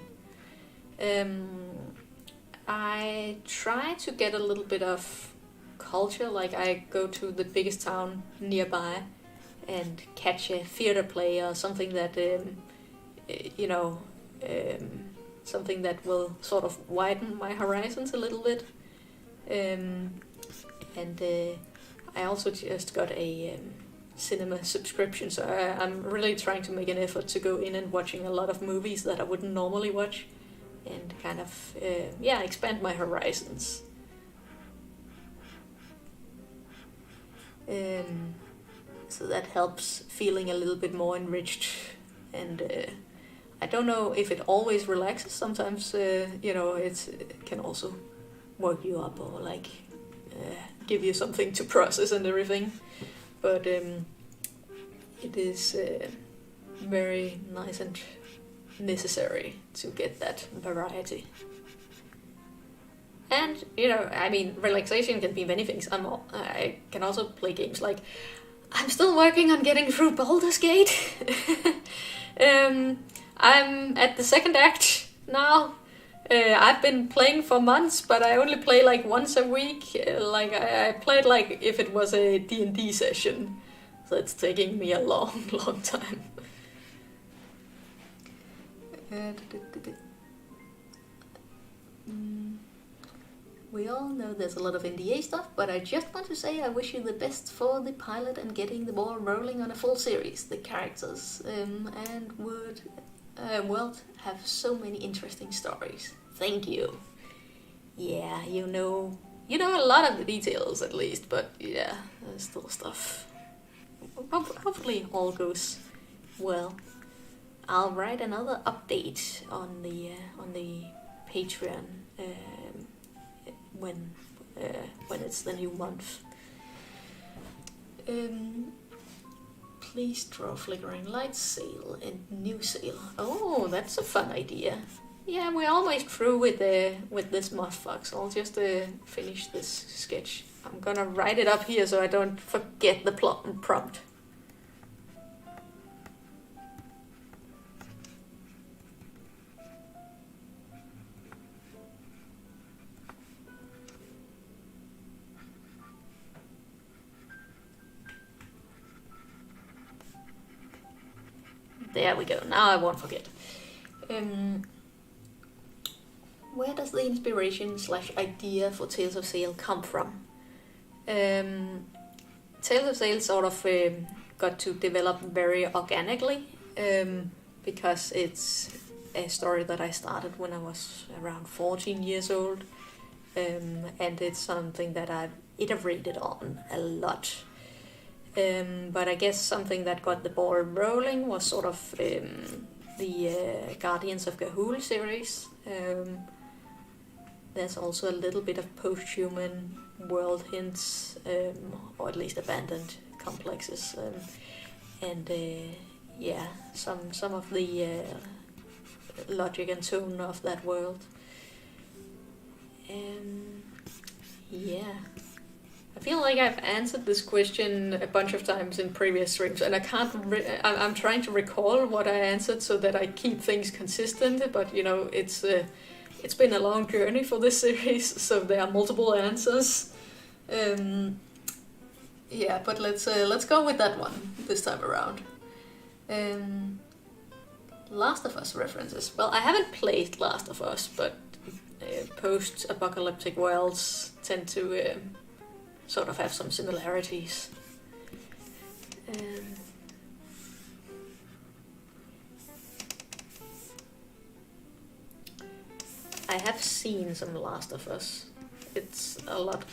I try to get a little bit of culture, like I go to the biggest town nearby and catch a theater play or something that, something that will sort of widen my horizons a little bit. I also just got a cinema subscription, so I'm really trying to make an effort to go in and watching a lot of movies that I wouldn't normally watch and kind of, expand my horizons. So that helps feeling a little bit more enriched, and I don't know if it always relaxes. Sometimes, it can also work you up or give you something to process and everything. But it is very nice and necessary to get that variety. And, relaxation can be many things. I can also play games like, I'm still working on getting through Baldur's Gate. I'm at the second act now. I've been playing for months, but I only play once a week. I played if it was a D&D session. So it's taking me a long, long time. We all know there's a lot of NDA stuff, but I just want to say I wish you the best for the pilot and getting the ball rolling on a full series. The characters and world have so many interesting stories. Thank you. Yeah, you know a lot of the details at least, but yeah, there's still stuff. Hopefully all goes well. I'll write another update on the Patreon when it's the new month. Please draw flickering lights, Zale, and new Zale. Oh, that's a fun idea. Yeah, we're almost through with this Mothfox. I'll just finish this sketch. I'm gonna write it up here so I don't forget the plot and prompt. There we go, now I won't forget. Where does the inspiration/idea for Tales of Zale come from? Tales of Zale sort of got to develop very organically because it's a story that I started when I was around 14 years old, and it's something that I've iterated on a lot. But I guess something that got the ball rolling was sort of the Guardians of Ga'Hoole series. There's also a little bit of post-human world hints, or at least abandoned complexes, and some of the logic and tone of that world. I feel like I've answered this question a bunch of times in previous streams, and I can't. I'm trying to recall what I answered so that I keep things consistent. But it's been a long journey for this series, so there are multiple answers. Yeah, but let's go with that one this time around. Last of Us references. Well, I haven't played Last of Us, but post-apocalyptic worlds tend to sort of have some similarities. I have seen some Last of Us. It's a lot.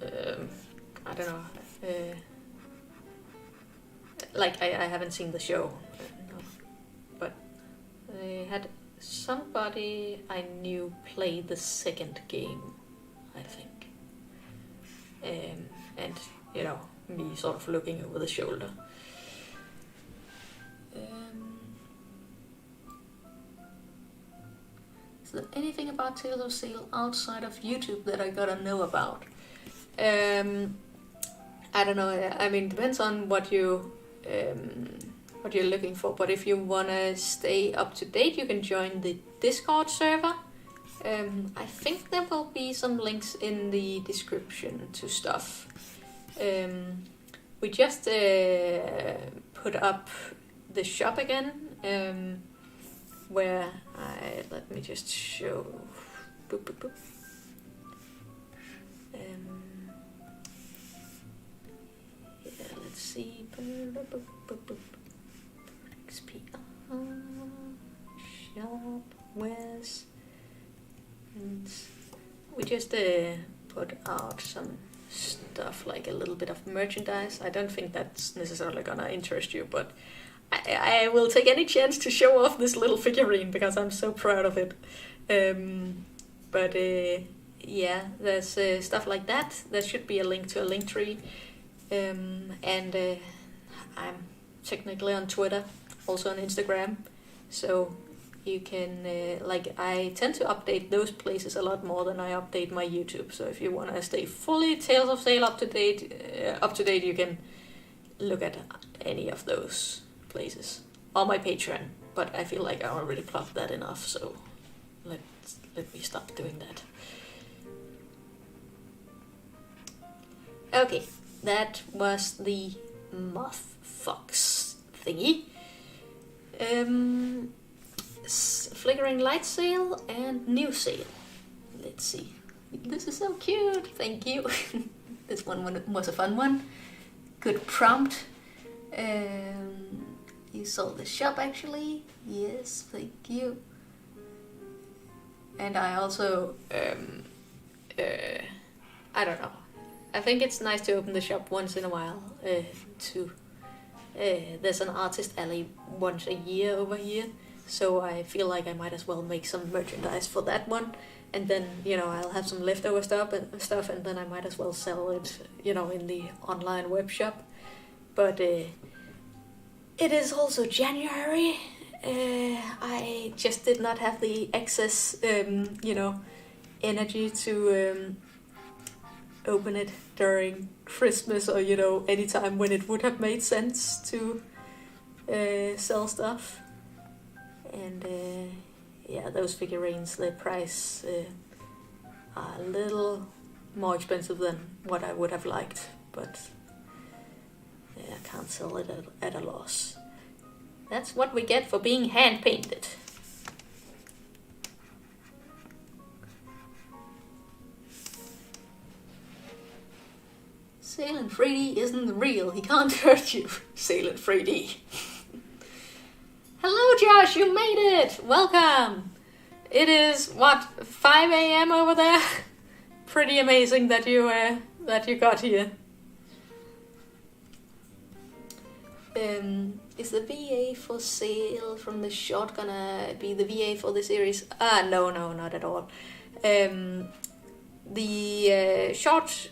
I don't know. Like I haven't seen the show, no. But I had somebody I knew play the second game, I think. And you know, me sort of looking over the shoulder. Is there anything about Tales of Zale outside of YouTube that I gotta know about? I don't know. I mean, depends on what you're looking for. But if you wanna stay up to date, you can join the Discord server. I think there will be some links in the description to stuff. We just put up the shop again, where let me just show. Boop, boop, boop. Yeah, let's see. XP shop. Where's? And we just put out some stuff, like a little bit of merchandise. I don't think that's necessarily gonna interest you, but I will take any chance to show off this little figurine because I'm so proud of it. But yeah, there's stuff like that. There should be a link to a link tree. And I'm technically on Twitter, also on Instagram. So you can, like, I tend to update those places a lot more than I update my YouTube. So if you want to stay fully Tales of Zale up to date, you can look at any of those places, or my Patreon, but I feel like I already plugged that enough, so let me stop doing that. Okay, that was the Moth Fox thingy. Flickering Light Zale and New Zale. Let's see. This is so cute, thank you. This one was a fun one. Good prompt. You saw the shop actually? Yes, thank you. And I also, I don't know. I think it's nice to open the shop once in a while. There's an artist alley once a year over here, so I feel like I might as well make some merchandise for that one. And then, you know, I'll have some leftover stuff, and then I might as well sell it, you know, in the online web shop. But it is also January. I just did not have the excess, you know, energy to open it during Christmas or, you know, any time when it would have made sense to sell stuff. And yeah, those figurines, the price are a little more expensive than what I would have liked, but I can't sell it at a loss. That's what we get for being hand-painted. Zale in 3D isn't real. He can't hurt you. Zale in 3D. Hello, Josh. You made it. Welcome. It is, 5 a.m. over there? Pretty amazing that you got here. Is the VA for Zale from the short gonna be the VA for the series? No, not at all. The short,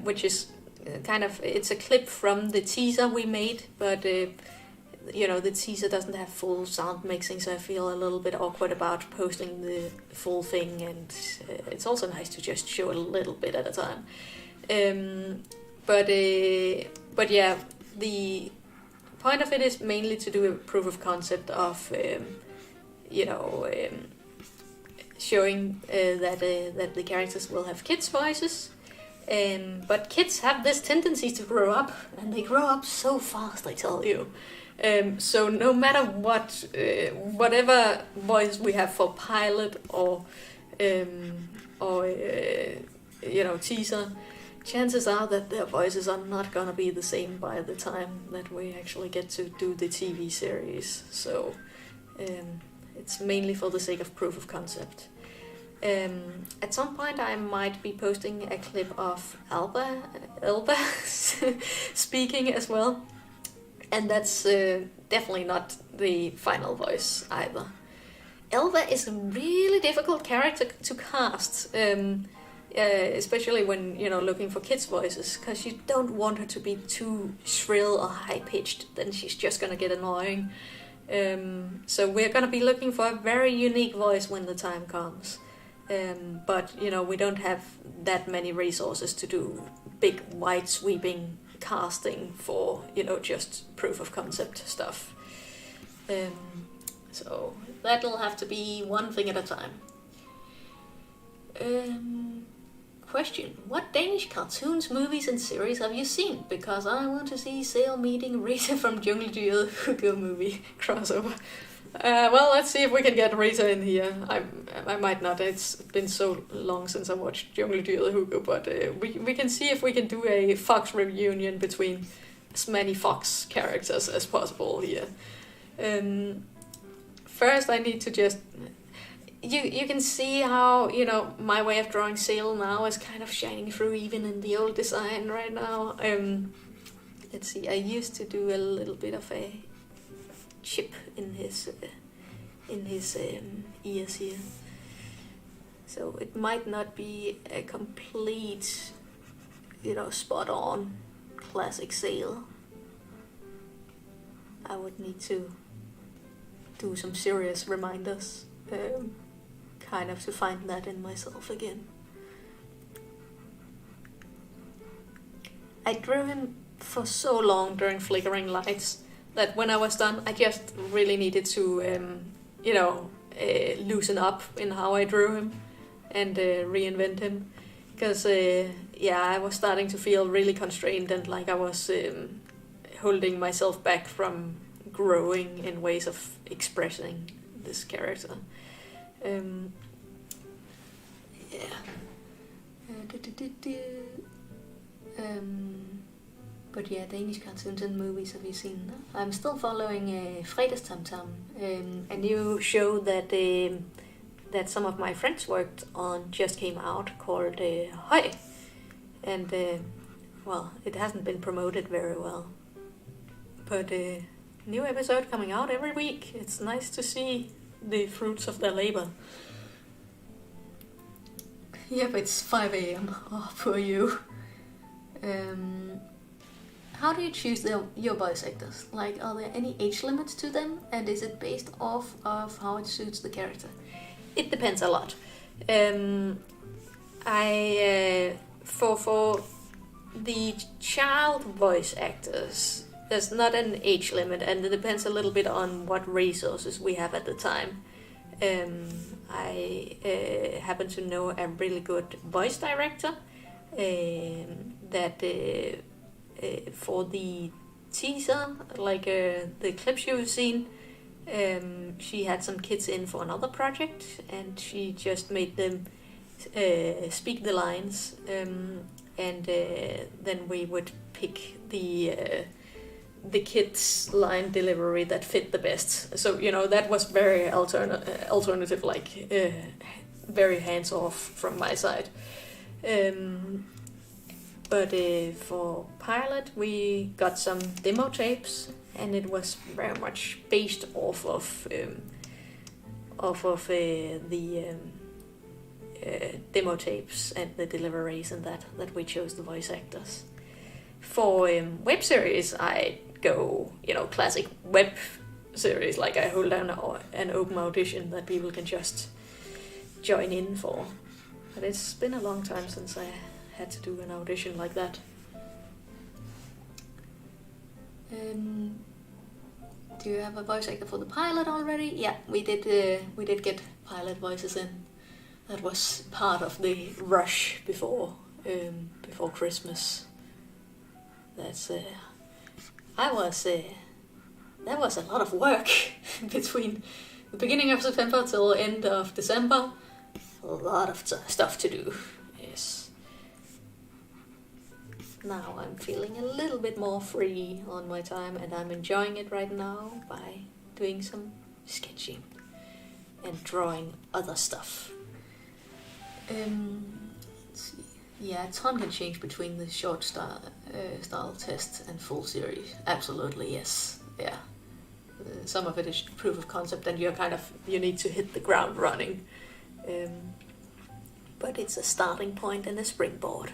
which is kind of, it's a clip from the teaser we made, but you know, the teaser doesn't have full sound mixing, so I feel a little bit awkward about posting the full thing, and it's also nice to just show a little bit at a time. But yeah, the point of it is mainly to do a proof of concept of, you know, showing that the characters will have kids' voices, But kids have this tendency to grow up, and they grow up so fast, I tell you. So no matter what, whatever voice we have for pilot or teaser, chances are that their voices are not gonna be the same by the time that we actually get to do the TV series. So it's mainly for the sake of proof of concept. At some point I might be posting a clip of Elba speaking as well, and that's definitely not the final voice either. Elba is a really difficult character to cast, especially when looking for kids' voices, because you don't want her to be too shrill or high-pitched, then she's just gonna get annoying. So we're gonna be looking for a very unique voice when the time comes. But we don't have that many resources to do big wide sweeping casting for just proof of concept stuff. So that'll have to be one thing at a time. Question: what Danish cartoons, movies and series have you seen? Because I want to see Zale meeting Rita from Jungledyret Hugo movie crossover. Well, let's see if we can get Rita in here. I might not. It's been so long since I watched Jungledyret Hugo, but we can see if we can do a Fox reunion between as many Fox characters as possible here. First, I need to just... You can see how, my way of drawing Zale now is kind of shining through even in the old design right now. Let's see, I used to do a little bit of a chip in his ears here, so it might not be a complete spot on classic Zale. I would need to do some serious reminders kind of to find that in myself again. I drew him for so long during Flickering Lights that when I was done, I just really needed to, loosen up in how I drew him and reinvent him. Because, I was starting to feel really constrained and like I was holding myself back from growing in ways of expressing this character. But yeah, Danish cartoons and movies have you seen? I'm still following Fredagstamtam, a new show that some of my friends worked on just came out called Høj. And it hasn't been promoted very well. But new episode coming out every week. It's nice to see the fruits of their labor. Yep, it's 5 a.m. Oh, poor you. How do you choose your voice actors? Like, are there any age limits to them? And is it based off of how it suits the character? It depends a lot. For the child voice actors, there's not an age limit, and it depends a little bit on what resources we have at the time. I happen to know a really good voice director that for the teaser, like the clips you've seen, she had some kids in for another project, and she just made them speak the lines, and then we would pick the kids' line delivery that fit the best. So that was very alternative, like very hands off from my side. But for pilot, we got some demo tapes, and it was very much based off of the demo tapes and the deliveries and that we chose the voice actors. For web series, I go classic web series, like I hold down an open audition that people can just join in for. But it's been a long time since I had to do an audition like that. Do you have a voice actor for the pilot already? Yeah, we did get pilot voices in. That was part of the rush before before Christmas. That's that was a lot of work between the beginning of September till end of December. A lot of stuff to do. Yes. Now I'm feeling a little bit more free on my time, and I'm enjoying it right now by doing some sketching and drawing other stuff. Let's see. Yeah, a ton can change between the short style test and full series. Absolutely, yes. Yeah. Some of it is proof of concept, and you need to hit the ground running. But it's a starting point and a springboard.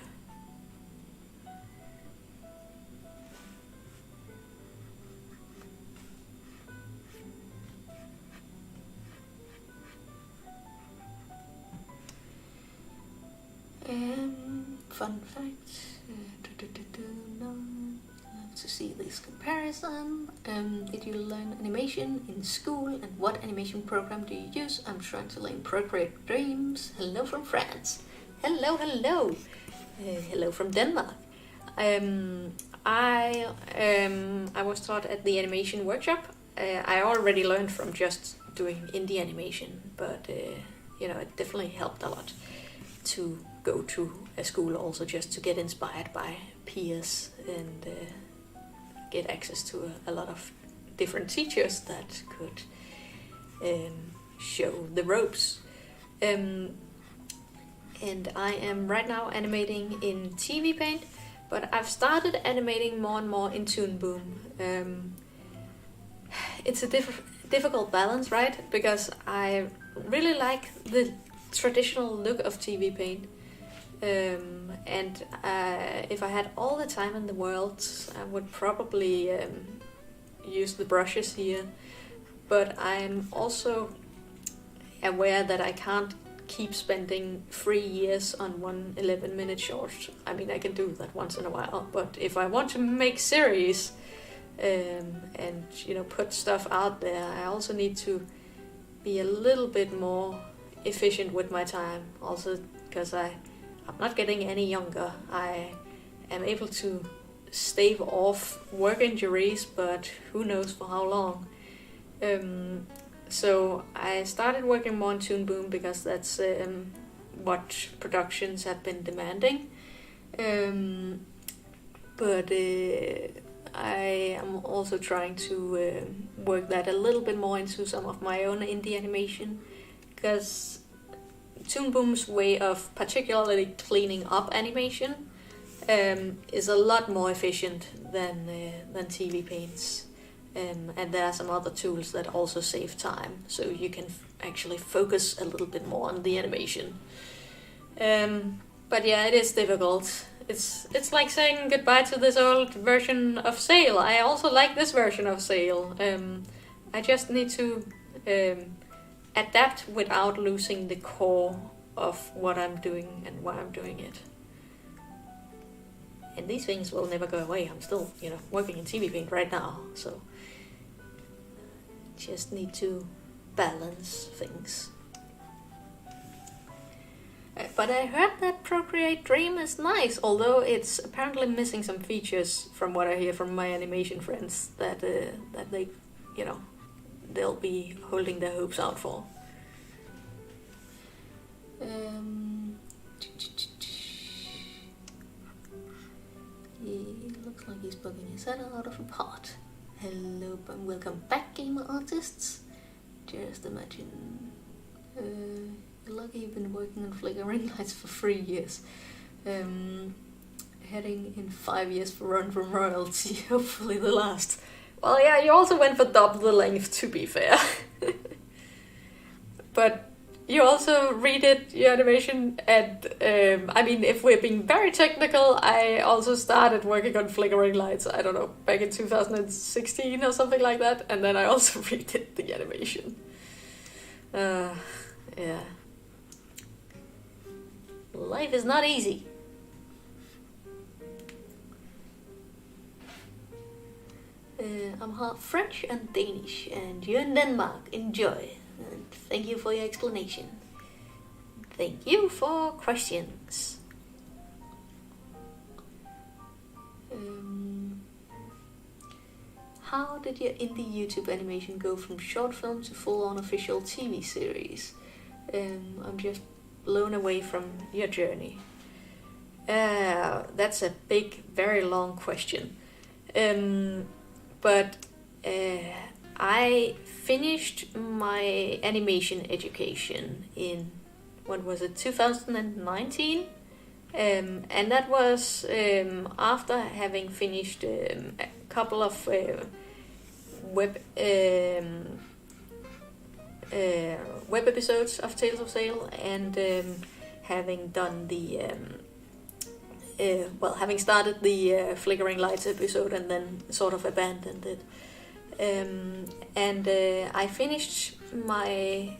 Fun fact. Love to see this comparison. Did you learn animation in school, and what animation program do you use? I'm trying to learn Procreate Dreams. Hello from France. Hello. Hello from Denmark. I was taught at the animation workshop. I already learned from just doing indie animation, but it definitely helped a lot to go to a school also just to get inspired by peers and get access to a lot of different teachers that could show the ropes. And I am right now animating in TV Paint, but I've started animating more and more in Toon Boom. It's a difficult balance, right? Because I really like the traditional look of TV Paint. And if I had all the time in the world, I would probably use the brushes here. But I'm also aware that I can't keep spending 3 years on one 11-minute short. I mean, I can do that once in a while, but if I want to make series and put stuff out there, I also need to be a little bit more efficient with my time. Also, because I'm not getting any younger. I am able to stave off work injuries, but who knows for how long. So I started working more on Toon Boom because that's what productions have been demanding. But I am also trying to work that a little bit more into some of my own indie animation, because Toon Boom's way of particularly cleaning up animation is a lot more efficient than TV Paint's. And there are some other tools that also save time, so you can actually focus a little bit more on the animation. But yeah, it is difficult. It's like saying goodbye to this old version of Zale. I also like this version of Zale. I just need to adapt without losing the core of what I'm doing and why I'm doing it. And these things will never go away. I'm still, working in TV Paint right now, so just need to balance things. But I heard that Procreate Dream is nice, although it's apparently missing some features from what I hear from my animation friends that they, they'll be holding their hopes out for. He looks like he's bugging his head out of a pot. Hello and welcome back, gamer artists. Just imagine, you're lucky you've been working on flickering lights for 3 years. Heading in 5 years for run from royalty, hopefully the last. Well, yeah, you also went for double the length, to be fair. But you also redid your animation, and if we're being very technical, I also started working on flickering lights, I don't know, back in 2016 or something like that, and then I also redid the animation. Yeah. Life is not easy. I'm half French and Danish, and you're in Denmark. Enjoy. And thank you for your explanation. Thank you for questions. how did your indie YouTube animation go from short film to full-on official TV series? I'm just blown away from your journey. That's a big, very long question. But I finished my animation education in, what was it, 2019? And that was after having finished a couple of web episodes of Tales of Zale, and having done the having started the Flickering Lights episode and then sort of abandoned it. I finished my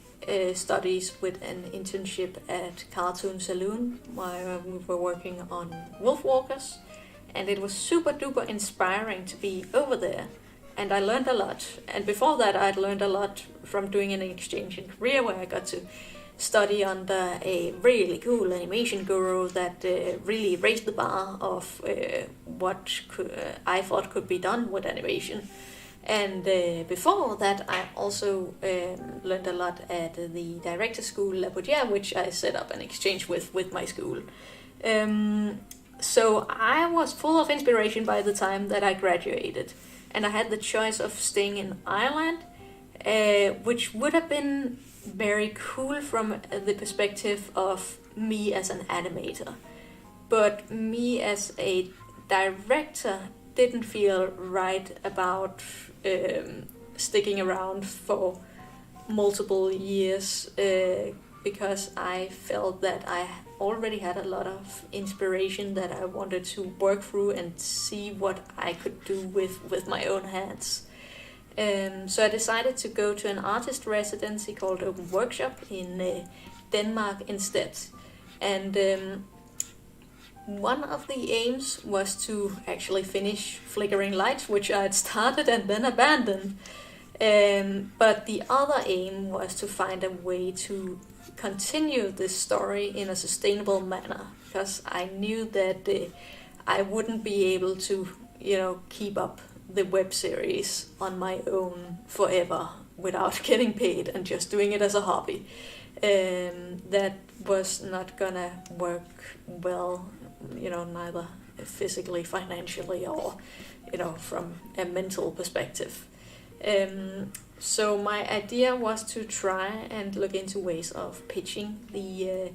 studies with an internship at Cartoon Saloon, where we were working on Wolf Walkers, and it was super duper inspiring to be over there, and I learned a lot. And before that, I'd learned a lot from doing an exchange in Korea, where I got to study under a really cool animation guru that really raised the bar of what I thought could be done with animation. And before that, I also learned a lot at the director school, La Poutière, which I set up an exchange with my school. So I was full of inspiration by the time that I graduated. And I had the choice of staying in Ireland, which would have been very cool from the perspective of me as an animator. But me as a director didn't feel right about sticking around for multiple years because I felt that I already had a lot of inspiration that I wanted to work through and see what I could do with my own hands. So I decided to go to an artist residency called Open Workshop in Denmark instead. And one of the aims was to actually finish Flickering Lights, which I had started and then abandoned. But the other aim was to find a way to continue this story in a sustainable manner, because I knew that I wouldn't be able to, keep up the web series on my own forever without getting paid and just doing it as a hobby. That was not gonna work well, neither physically, financially, or from a mental perspective. So my idea was to try and look into ways of pitching it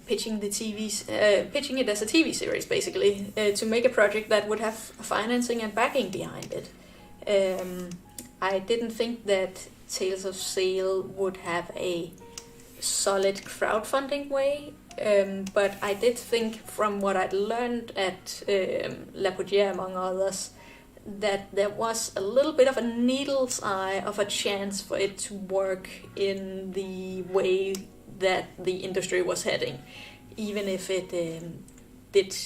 as a TV series, basically, to make a project that would have financing and backing behind it. I didn't think that Tales of Zale would have a solid crowdfunding way, but I did think, from what I'd learned at La Poutière, among others, that there was a little bit of a needle's eye of a chance for it to work in the way that the industry was heading, even if it did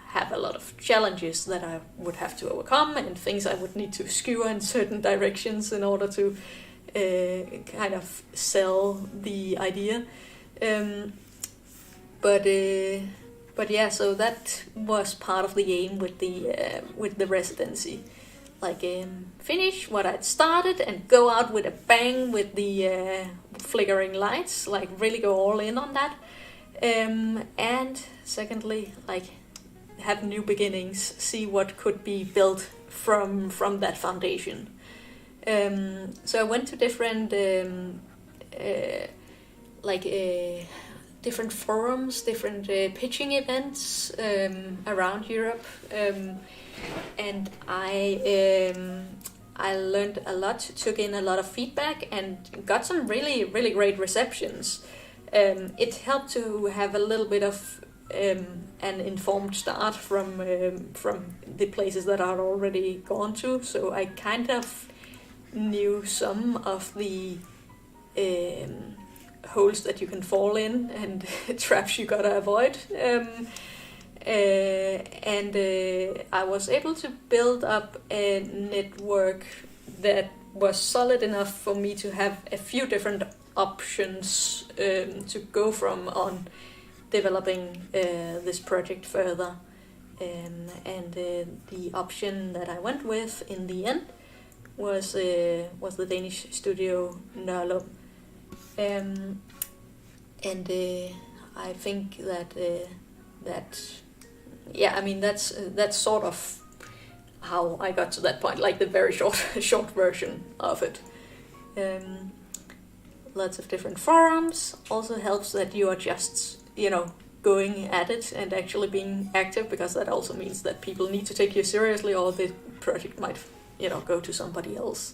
have a lot of challenges that I would have to overcome and things I would need to skewer in certain directions in order to kind of sell the idea. But yeah, so that was part of the aim with the residency, finish what I'd started and go out with a bang with the Flickering Lights, really go all in on that. And secondly, have new beginnings, see what could be built from that foundation. So I went to different different forums, different pitching events around Europe, and I learned a lot, took in a lot of feedback, and got some really, really great receptions. It helped to have a little bit of an informed start from the places that I'd already gone to, so I kind of knew some of the holes that you can fall in and traps you gotta avoid. I was able to build up a network that was solid enough for me to have a few different options to go from on developing this project further. and the option that I went with in the end was the Danish studio Nørlum. And I think that's sort of how I got to that point, like the very short version of it. Lots of different forums also helps that you are just, going at it and actually being active, because that also means that people need to take you seriously, or the project might, go to somebody else.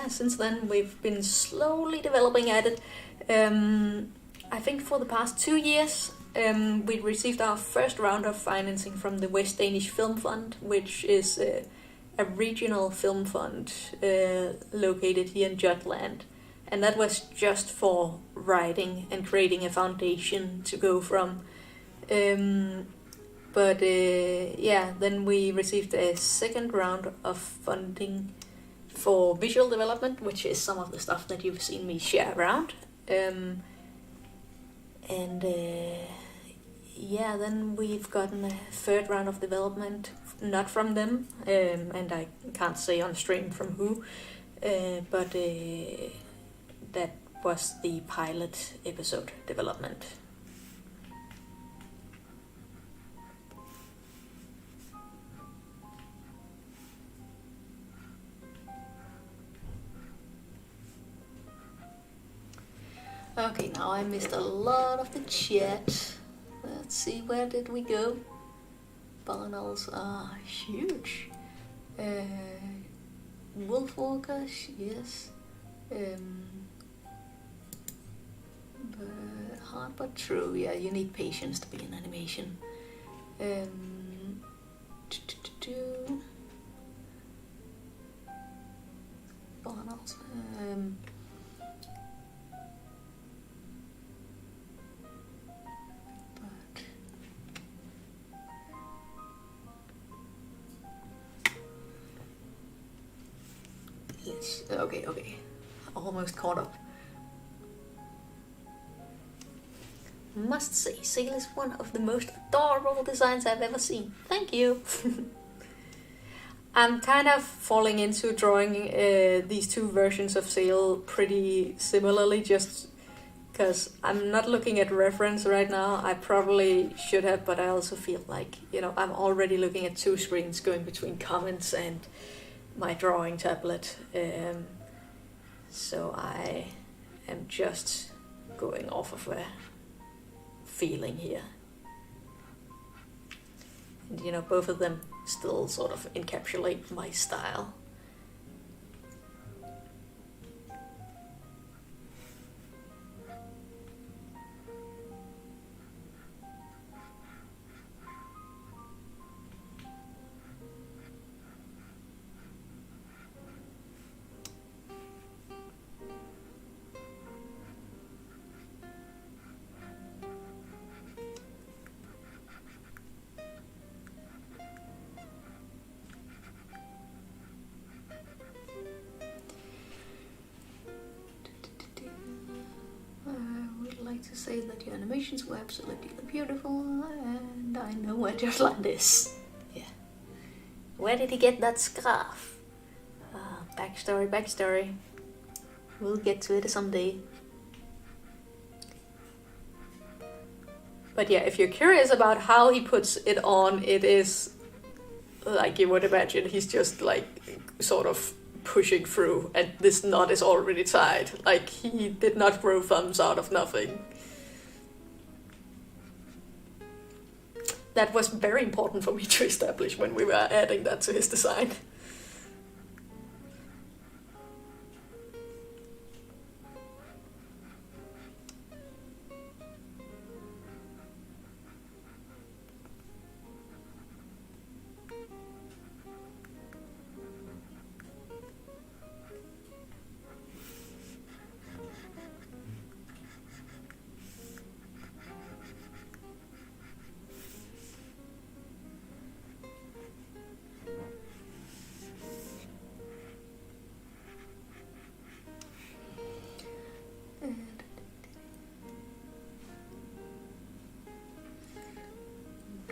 Since then we've been slowly developing at it. I think for the past 2 years we received our first round of financing from the West Danish Film Fund, which is a regional film fund located here in Jutland. And that was just for writing and creating a foundation to go from. Then we received a second round of funding for visual development, which is some of the stuff that you've seen me share around. Then we've gotten a third round of development, not from them, and I can't say on stream from who, but that was the pilot episode development. Okay, now I missed a lot of the chat. Let's see, where did we go? Funnels are huge. Wolfwalkers, yes. But hard but true. Yeah, you need patience to be in animation. Funnels. Okay. Almost caught up. Must say, Zale is one of the most adorable designs I've ever seen. Thank you. I'm kind of falling into drawing these two versions of Zale pretty similarly, just because I'm not looking at reference right now. I probably should have, but I also feel like, I'm already looking at two screens going between comments and my drawing tablet. So I am just going off of a feeling here. And both of them still sort of encapsulate my style. To say that your animations were absolutely beautiful, and I know where Jutland is. Yeah. Where did he get that scarf? Backstory. We'll get to it someday. But yeah, if you're curious about how he puts it on, it is like you would imagine. He's just like sort of pushing through, and this knot is already tied. Like, he did not grow thumbs out of nothing. That was very important for me to establish when we were adding that to his design.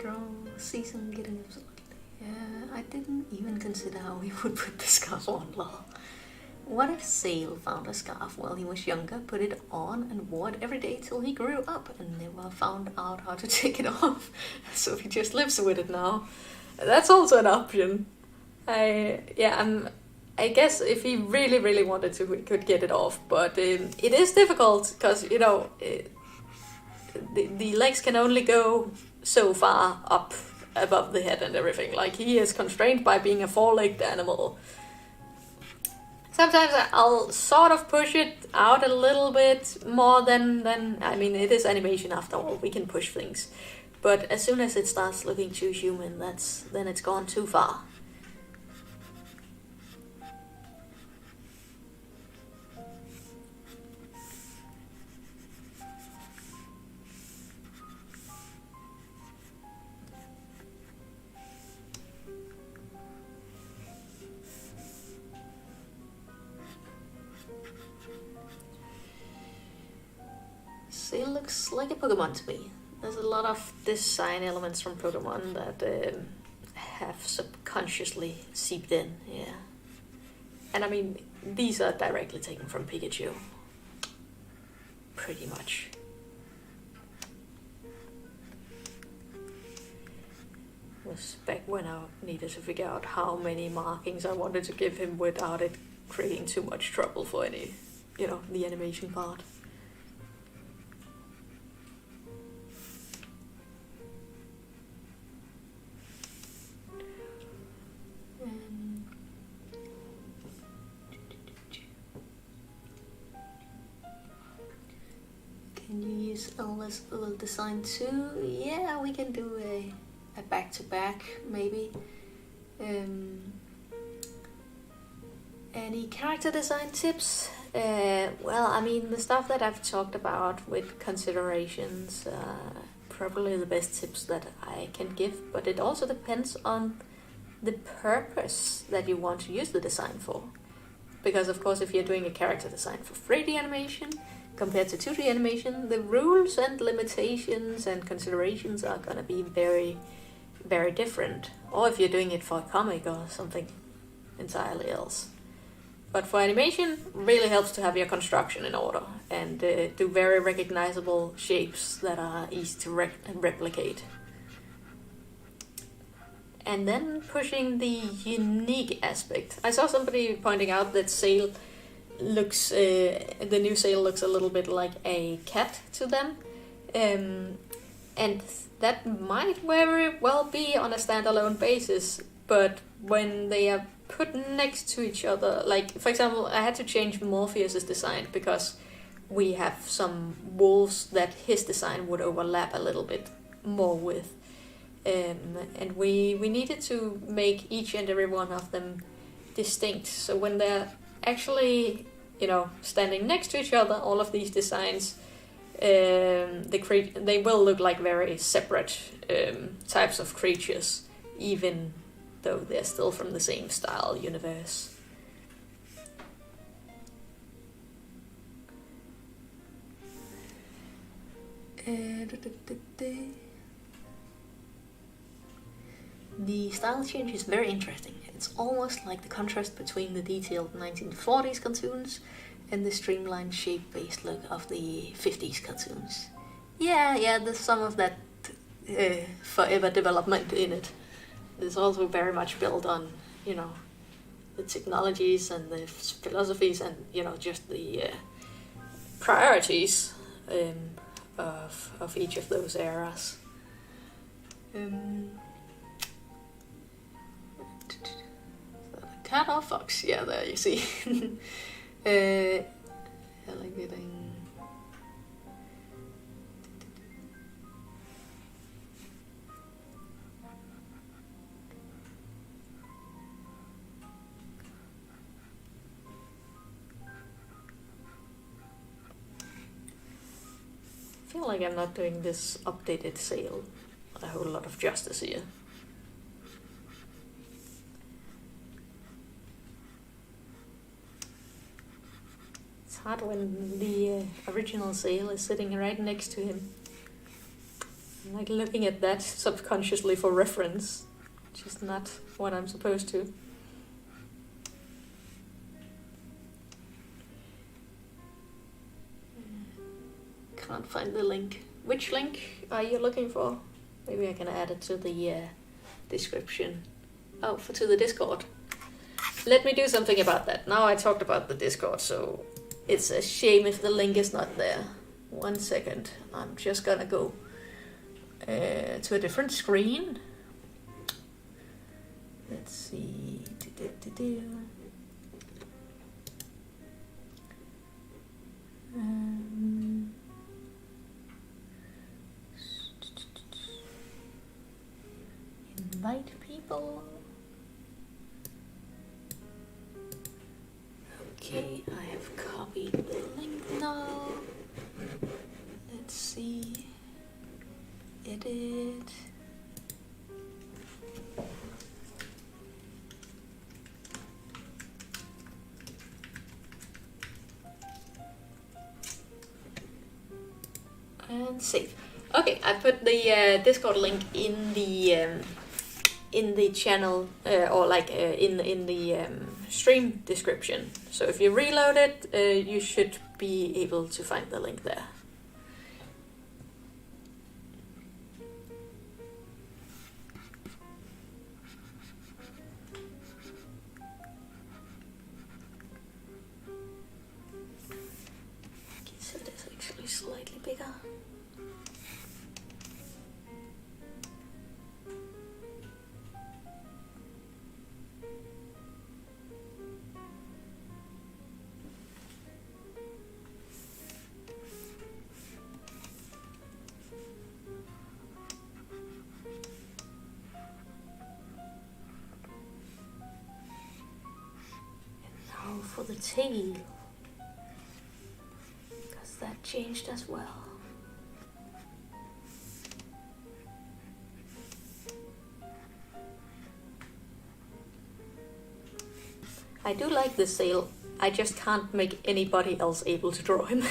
draw season getting absolutely. I didn't even consider how he would put the scarf on, lol. What if Zale found a scarf while he was younger, put it on and wore it every day till he grew up and never found out how to take it off? So he just lives with it now. That's also an option. I guess if he really, really wanted to, he could get it off. But it is difficult because, the legs can only go so far up above the head and everything. Like, he is constrained by being a four-legged animal. Sometimes I'll sort of push it out a little bit more than I mean, it is animation after all, we can push things. But as soon as it starts looking too human, then it's gone too far. It looks like a Pokemon to me. There's a lot of design elements from Pokemon that have subconsciously seeped in, yeah. And I mean, these are directly taken from Pikachu. Pretty much. It was back when I needed to figure out how many markings I wanted to give him without it creating too much trouble for any, the animation part. Can you use this little design too? Yeah, we can do a back-to-back maybe. Any character design tips? Well, I mean, the stuff that I've talked about with considerations, probably the best tips that I can give, but it also depends on the purpose that you want to use the design for. Because of course, if you're doing a character design for 3D animation compared to 2D animation, the rules and limitations and considerations are gonna be very, very different. Or if you're doing it for a comic or something entirely else. But for animation, really helps to have your construction in order and do very recognizable shapes that are easy to replicate. And then pushing the unique aspect. I saw somebody pointing out that Zale looks, the new Zale looks a little bit like a cat to them. And that might very well be on a standalone basis, but when they are put next to each other, like for example, I had to change Morpheus's design because we have some wolves that his design would overlap a little bit more with. And we needed to make each and every one of them distinct. So when they're actually, standing next to each other, all of these designs, they will look like very separate types of creatures, even though they're still from the same style universe. The style change is very interesting. It's almost like the contrast between the detailed 1940s cartoons and the streamlined shape-based look of the 50s cartoons. Yeah, there's some of that forever development in it. It's also very much built on, the technologies and the philosophies and, just the priorities of each of those eras. Cat or fox? Yeah, there you see. Alligating. I feel like I'm not doing this updated Zale a whole lot of justice here. It's hard when the original Zale is sitting right next to him. I'm like looking at that subconsciously for reference, which is not what I'm supposed to. Can't find the link. Which link are you looking for? Maybe I can add it to the description. Oh, to the Discord. Let me do something about that. Now I talked about the Discord, so it's a shame if the link is not there. 1 second. I'm just gonna go to a different screen. Let's see. Invite people. Okay, I have copied the link now. Let's see. Edit. And save. Okay, I put the Discord link in the channel or like in the stream description. So if you reload it, you should be able to find the link there. Okay, so it is actually slightly bigger. For the tail, because that changed as well. I do like the Zale. I just can't make anybody else able to draw him.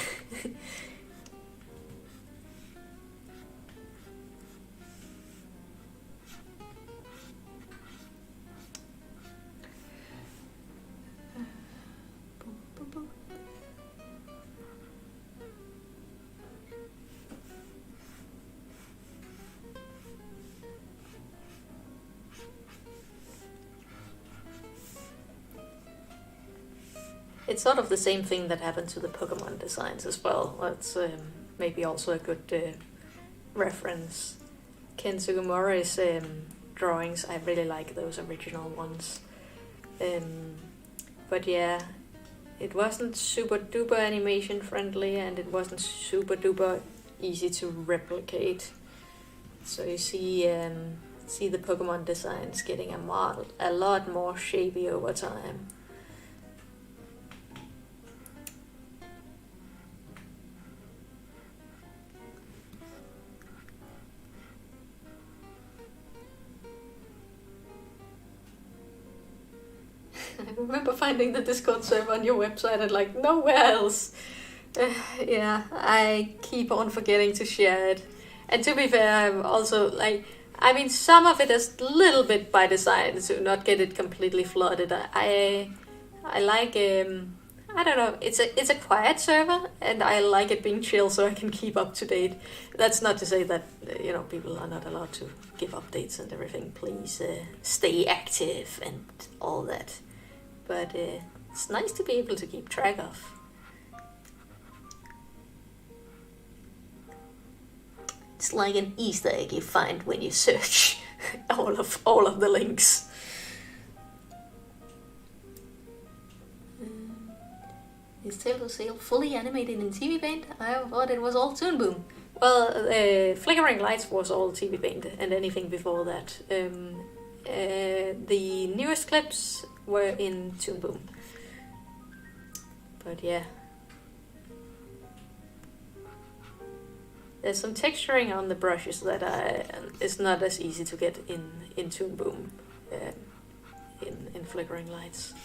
It's sort of the same thing that happened to the Pokemon designs as well. That's maybe also a good reference. Ken Sugimura's drawings, I really like those original ones. But yeah, it wasn't super duper animation friendly, and it wasn't super duper easy to replicate. So you see the Pokemon designs getting a lot more shapy over time. I remember finding the Discord server on your website and like nowhere else. Yeah, I keep on forgetting to share it. And to be fair, I'm also like, I mean, some of it is a little bit by design to not get it completely flooded. I like I don't know. It's a quiet server, and I like it being chill so I can keep up to date. That's not to say that people are not allowed to give updates and everything. Please stay active and all that. But it's nice to be able to keep track of. It's like an Easter egg you find when you search all of the links. Is Tale of Zale fully animated in TV Paint? I thought it was all Toon Boom. Well, Flickering Lights was all TV Paint, and anything before that. The newest clips were in Toon Boom. But yeah. There's some texturing on the brushes that is not as easy to get in Toon Boom, in Flickering Lights.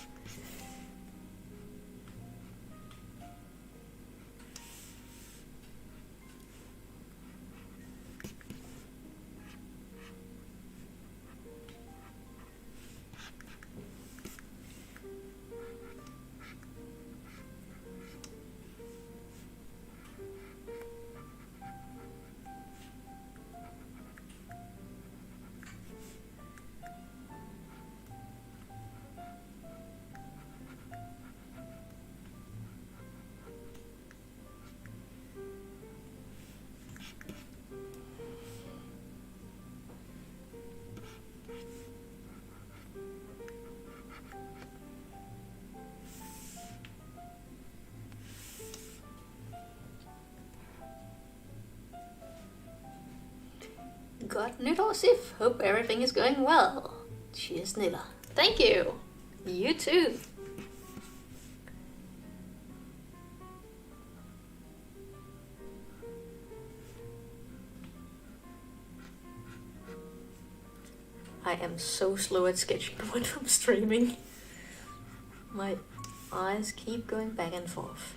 Godt nytår, Sif. Hope everything is going well. Cheers, Nilla. Thank you. You too. I am so slow at sketching when I'm streaming. My eyes keep going back and forth.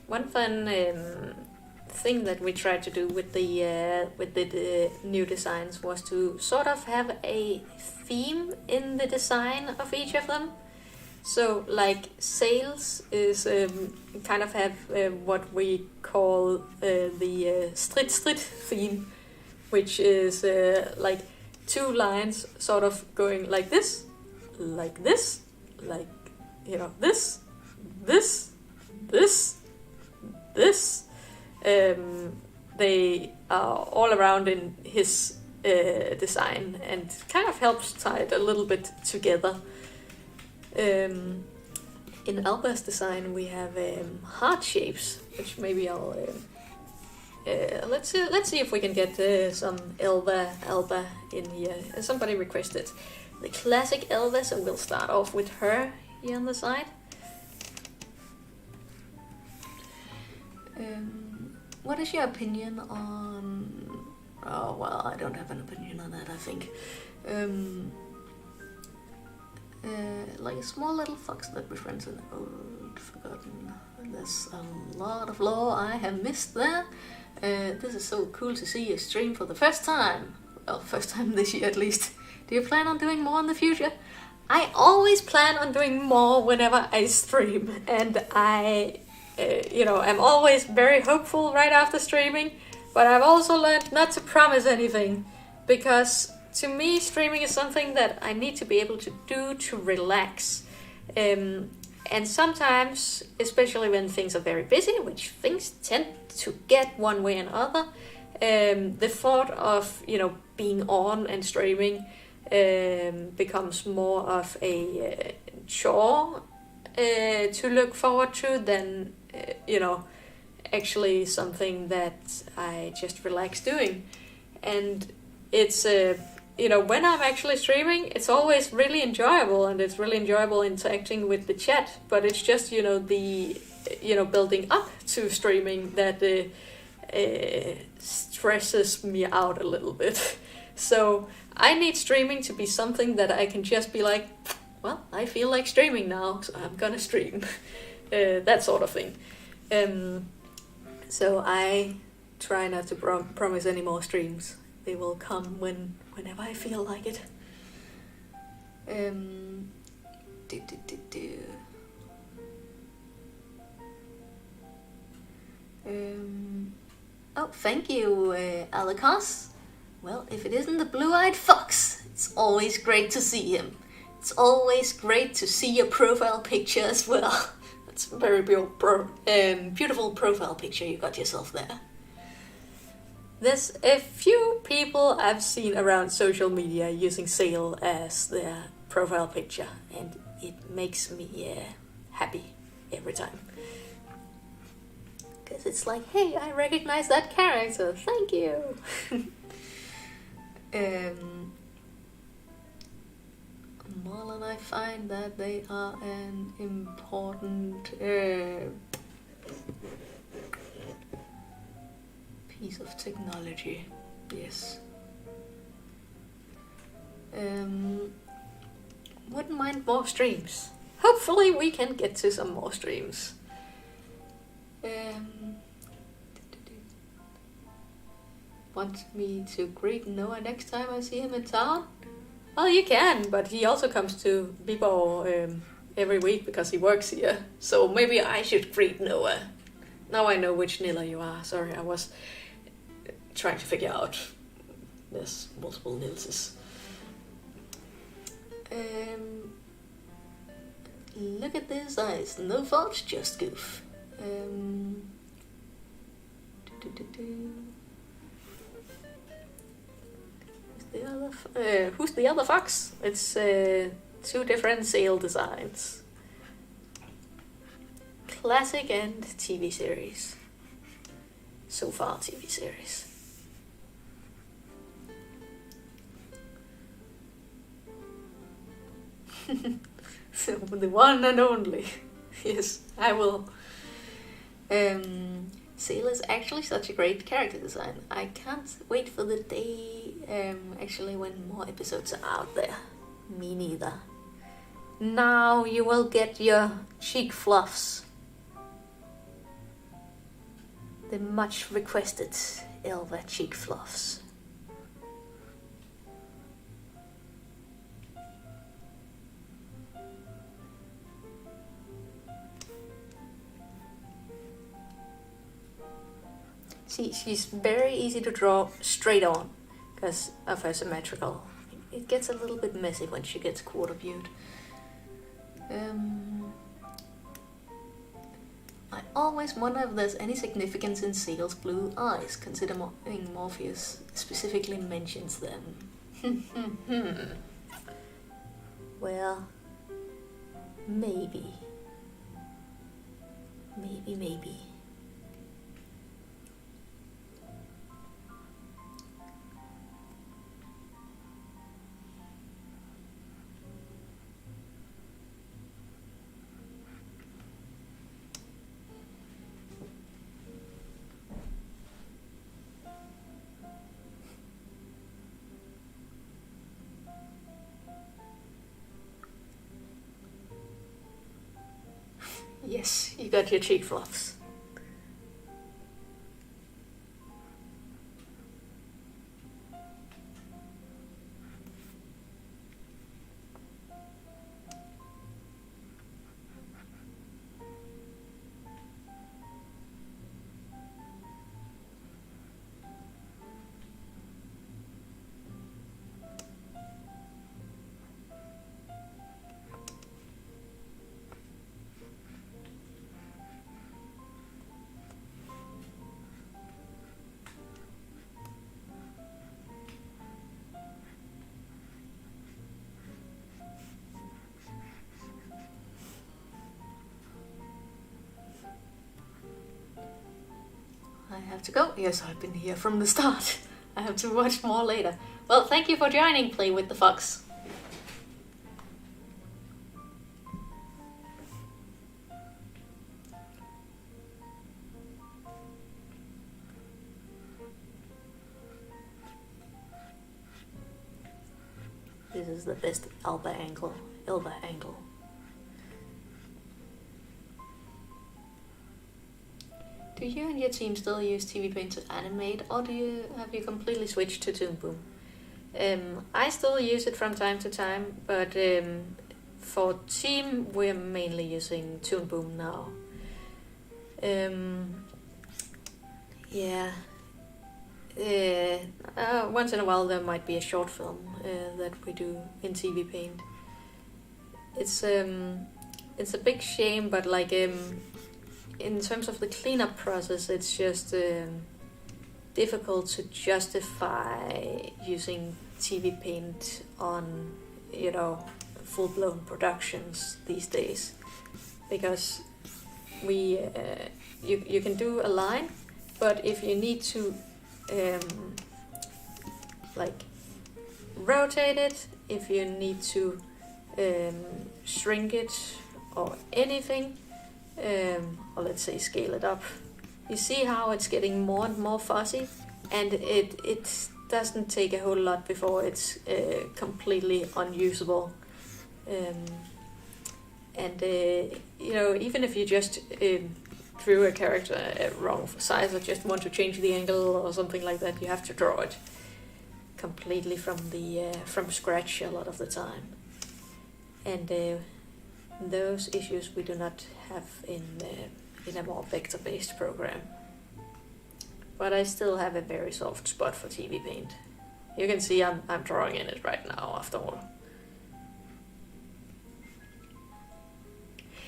One fun thing that we tried to do with the new designs was to sort of have a theme in the design of each of them. So like Zales is kind of have what we call the strid theme, which is like two lines sort of going like this, like this, like, you know, this, this, this, this. They are all around in his design and kind of helps tie it a little bit together. In Alba's design we have heart shapes, which maybe I'll let's see if we can get some Alba in here. Somebody requested the classic Alba, so we'll start off with her here on the side. What is your opinion on... Oh, well, I don't have an opinion on that, I think. Like a small little fox that befriends an old forgotten. There's a lot of lore I have missed there. This is so cool to see you stream for the first time. Well, first time this year at least. Do you plan on doing more in the future? I always plan on doing more whenever I stream, and I'm always very hopeful right after streaming, but I've also learned not to promise anything, because to me streaming is something that I need to be able to do to relax. And sometimes, especially when things are very busy, which things tend to get one way and other, the thought of, being on and streaming becomes more of a chore to look forward to than actually something that I just relax doing. And it's when I'm actually streaming, it's always really enjoyable, and it's really enjoyable interacting with the chat, but it's just the building up to streaming that stresses me out a little bit. So I need streaming to be something that I can just be like, well, I feel like streaming now, so I'm gonna stream. That sort of thing. So I try not to promise any more streams. They will come whenever I feel like it. Oh, thank you, Alikos. Well, if it isn't the blue-eyed fox, it's always great to see him. It's always great to see your profile picture as well. That's a very beautiful profile picture you got yourself there. There's a few people I've seen around social media using Zale as their profile picture, and it makes me happy every time. Because it's like, hey, I recognize that character, thank you! More than I find that they are an important piece of technology. Yes. Wouldn't mind more streams. Hopefully we can get to some more streams. Want me to greet Noah next time I see him in town? Well, you can, but he also comes to Viborg every week because he works here. So maybe I should greet Noah. Now I know which Nilla you are. Sorry, I was trying to figure out. There's multiple Nilses. Look at these eyes. No fault, just goof. Who's the other fox? It's two different Zale designs. classic and TV series. So far, TV series. So the one and only. Yes, I will. Zale is actually such a great character design. I can't wait for the day actually when more episodes are out there. Me neither. Now you will get your cheek fluffs. The much requested Elva cheek fluffs. See, she's very easy to draw straight on because of her symmetrical. It gets a little bit messy when she gets quarter viewed. I always wonder if there's any significance in Zale's blue eyes, considering Morpheus specifically mentions them. Well, maybe. Maybe. Yes, you got your cheek fluffs. I have to go. Yes, I've been here from the start. I have to watch more later. Well, thank you for joining Play with the Fox. This is the best Elba angle. Do you and your team still use TV Paint to animate, or have you completely switched to Toon Boom? I still use it from time to time, but for team we're mainly using Toon Boom now. Yeah. Once in a while there might be a short film that we do in TV Paint. It's a big shame, but like in terms of the cleanup process, it's just difficult to justify using TV Paint on, full-blown productions these days, because you can do a line, but if you need to rotate it, if you need to shrink it or anything, or let's say scale it up, you see how it's getting more and more fuzzy, and it doesn't take a whole lot before it's completely unusable. Even if you just drew a character wrong for size, or just want to change the angle or something like that, you have to draw it completely from scratch a lot of the time. And those issues we do not have in a more vector-based program. But I still have a very soft spot for TV Paint. You can see I'm drawing in it right now, after all.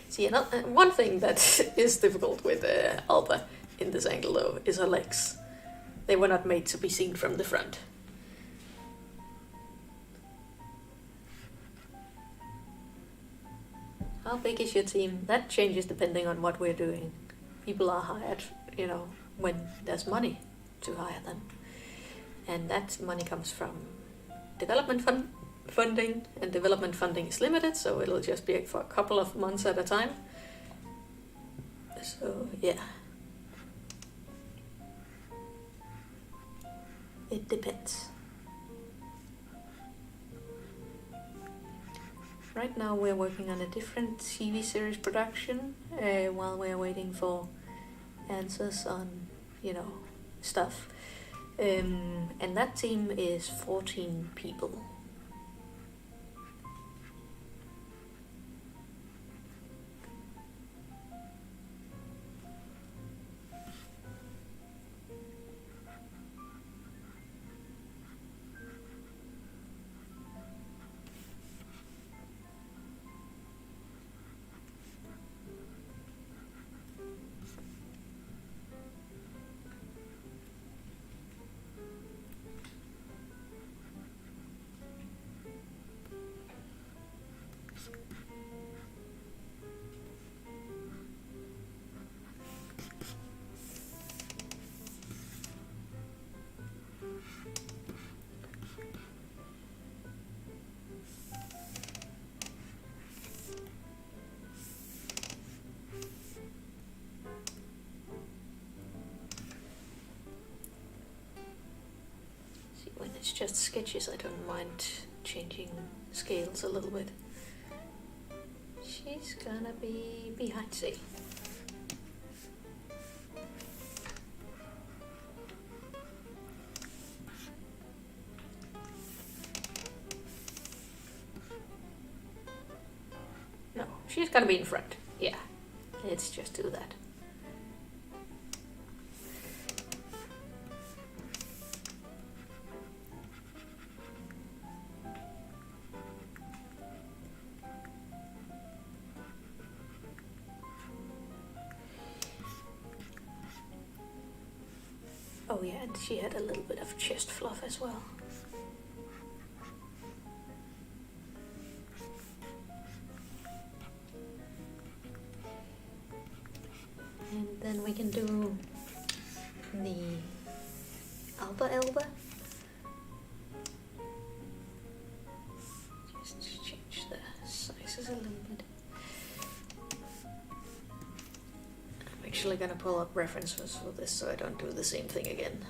See, one thing that is difficult with Alba in this angle, though, is her legs. They were not made to be seen from the front. How big is your team? That changes depending on what we're doing. People are hired, when there's money to hire them. And that money comes from development funding, and development funding is limited, so it'll just be for a couple of months at a time. So, yeah. It depends. Right now we're working on a different TV series production while we're waiting for answers on, stuff. And that team is 14 people. When it's just sketches, I don't mind changing scales a little bit. She's gonna be behind Zale. No, she's gonna be in front. Yeah, let's just do that. Oh yeah, and she had a little bit of chest fluff as well. And then we can do the Elba. Just change the sizes a little bit. I'm actually gonna pull up references for this so I don't do the same thing again.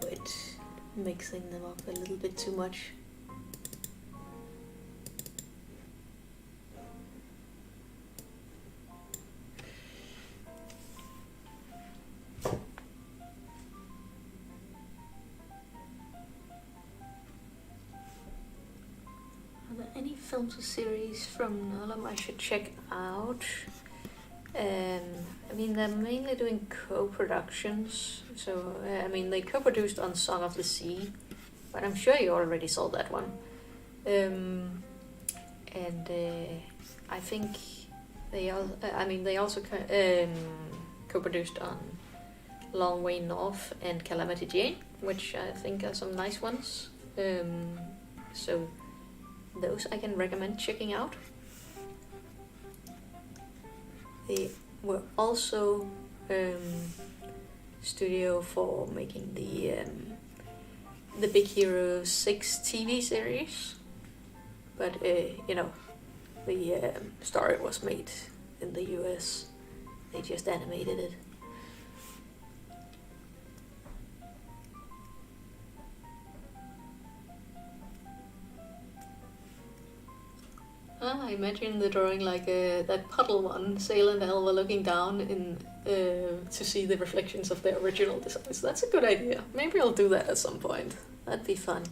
With mixing them up a little bit too much. Are there any films or series from Nalum I should check out? They're mainly doing co-productions. So, they co-produced on Song of the Sea, but I'm sure you already saw that one. I think they also co-produced on Long Way North and Calamity Jane, which I think are some nice ones. So those I can recommend checking out. They were also studio for making the Big Hero 6 TV series, but the story was made in the US. They just animated it. I imagine the drawing like that puddle one, Zale and Elva looking down to see the reflections of their original designs. That's a good idea. Maybe I'll do that at some point. That'd be fun.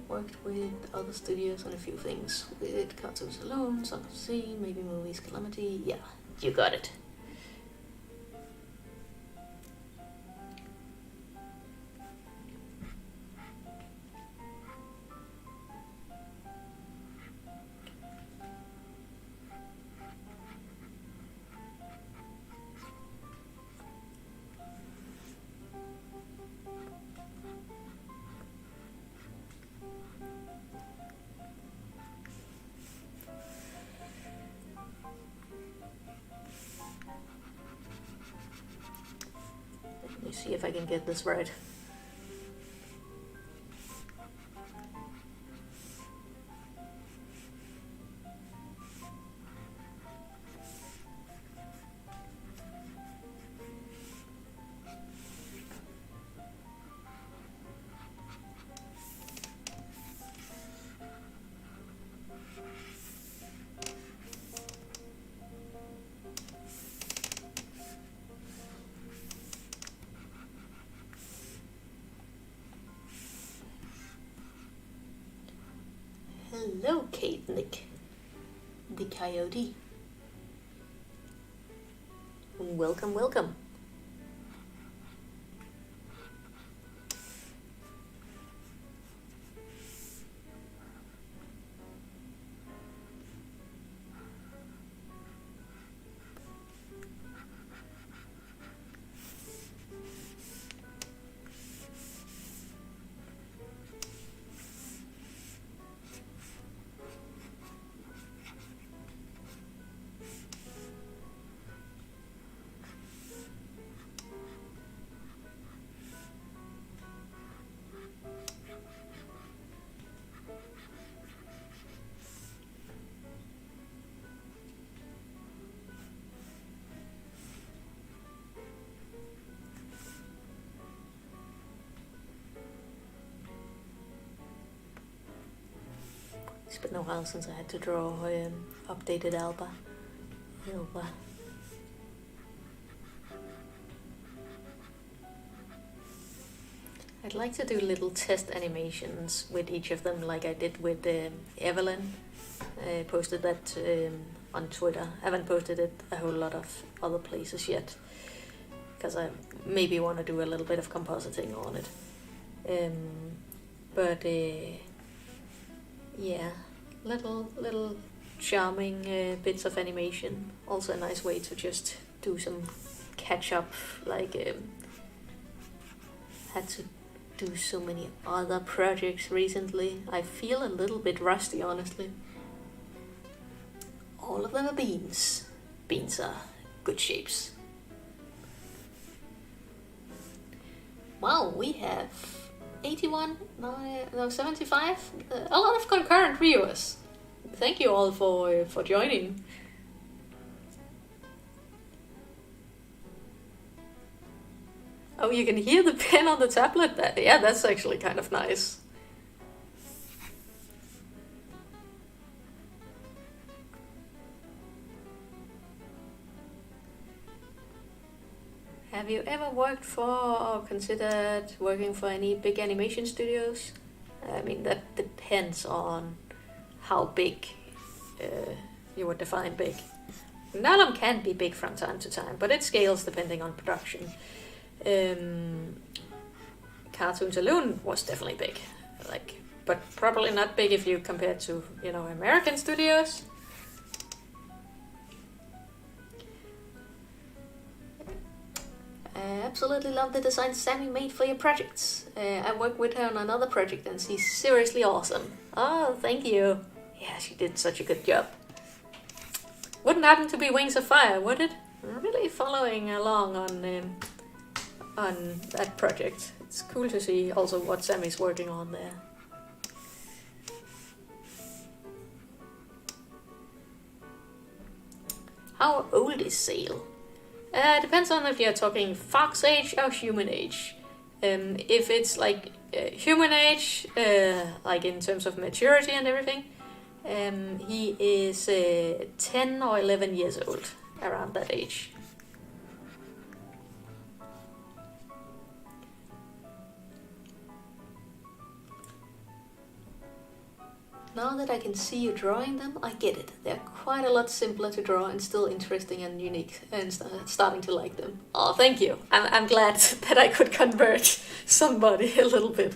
worked with other studios on a few things. With Cartoons Alone, Song of the Sea, maybe movies, Calamity. Yeah, you got it. Let me see if I can get this right. Hello, Kate Nick, the coyote. Welcome, welcome. It's been a while since I had to draw updated Alba. I'd like to do little test animations with each of them, like I did with Evelyn. I posted that on Twitter. I haven't posted it a whole lot of other places yet, because I maybe want to do a little bit of compositing on it. Yeah, little charming bits of animation. Also a nice way to just do some catch up. Like had to do so many other projects recently. I feel a little bit rusty, honestly. All of them are beans. Beans are good shapes. Wow, we have 81, 75, a lot of concurrent viewers. Thank you all for joining. Oh, you can hear the pen on the tablet? Yeah, that's actually kind of nice. Have you ever worked for or considered working for any big animation studios? I mean, that depends on how big you would define big. None of them can be big from time to time, but it scales depending on production. Cartoons Alone was definitely big, but probably not big if you compare to, American studios. I absolutely love the designs Sammy made for your projects. I worked with her on another project and she's seriously awesome. Oh, thank you. Yeah, she did such a good job. Wouldn't happen to be Wings of Fire, would it? Really following along on that project. It's cool to see also what Sammy's working on there. How old is Zale? Depends on if you're talking fox age or human age. If it's like human age, like in terms of maturity and everything, he is 10 or 11 years old, around that age. now that I can see you drawing them, I get it. They're quite a lot simpler to draw and still interesting and unique, and starting to like them. Oh, thank you. I'm glad that I could convert somebody a little bit.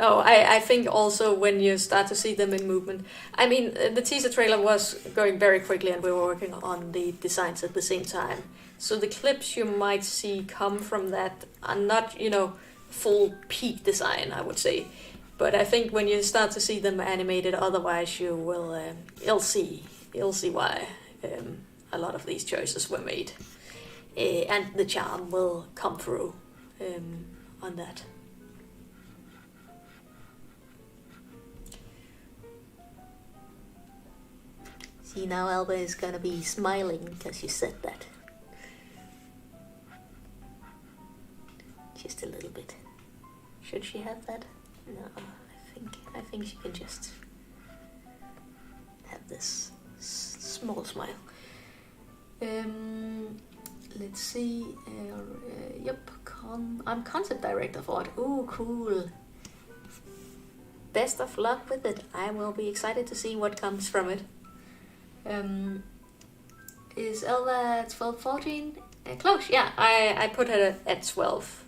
Oh, I think also when you start to see them in movement. I mean, the teaser trailer was going very quickly and we were working on the designs at the same time. So the clips you might see come from that are not, full peak design, I would say. But I think when you start to see them animated otherwise, you'll see why a lot of these choices were made. And the charm will come through on that. See, now Alba is gonna be smiling because you said that. Just a little bit. Should she have that? No, I think she can just have this small smile. Let's see. Yep, I'm concept director for it. Ooh, cool. Best of luck with it. I will be excited to see what comes from it. Is Elva 12, 14? Close, yeah. I put her at 12.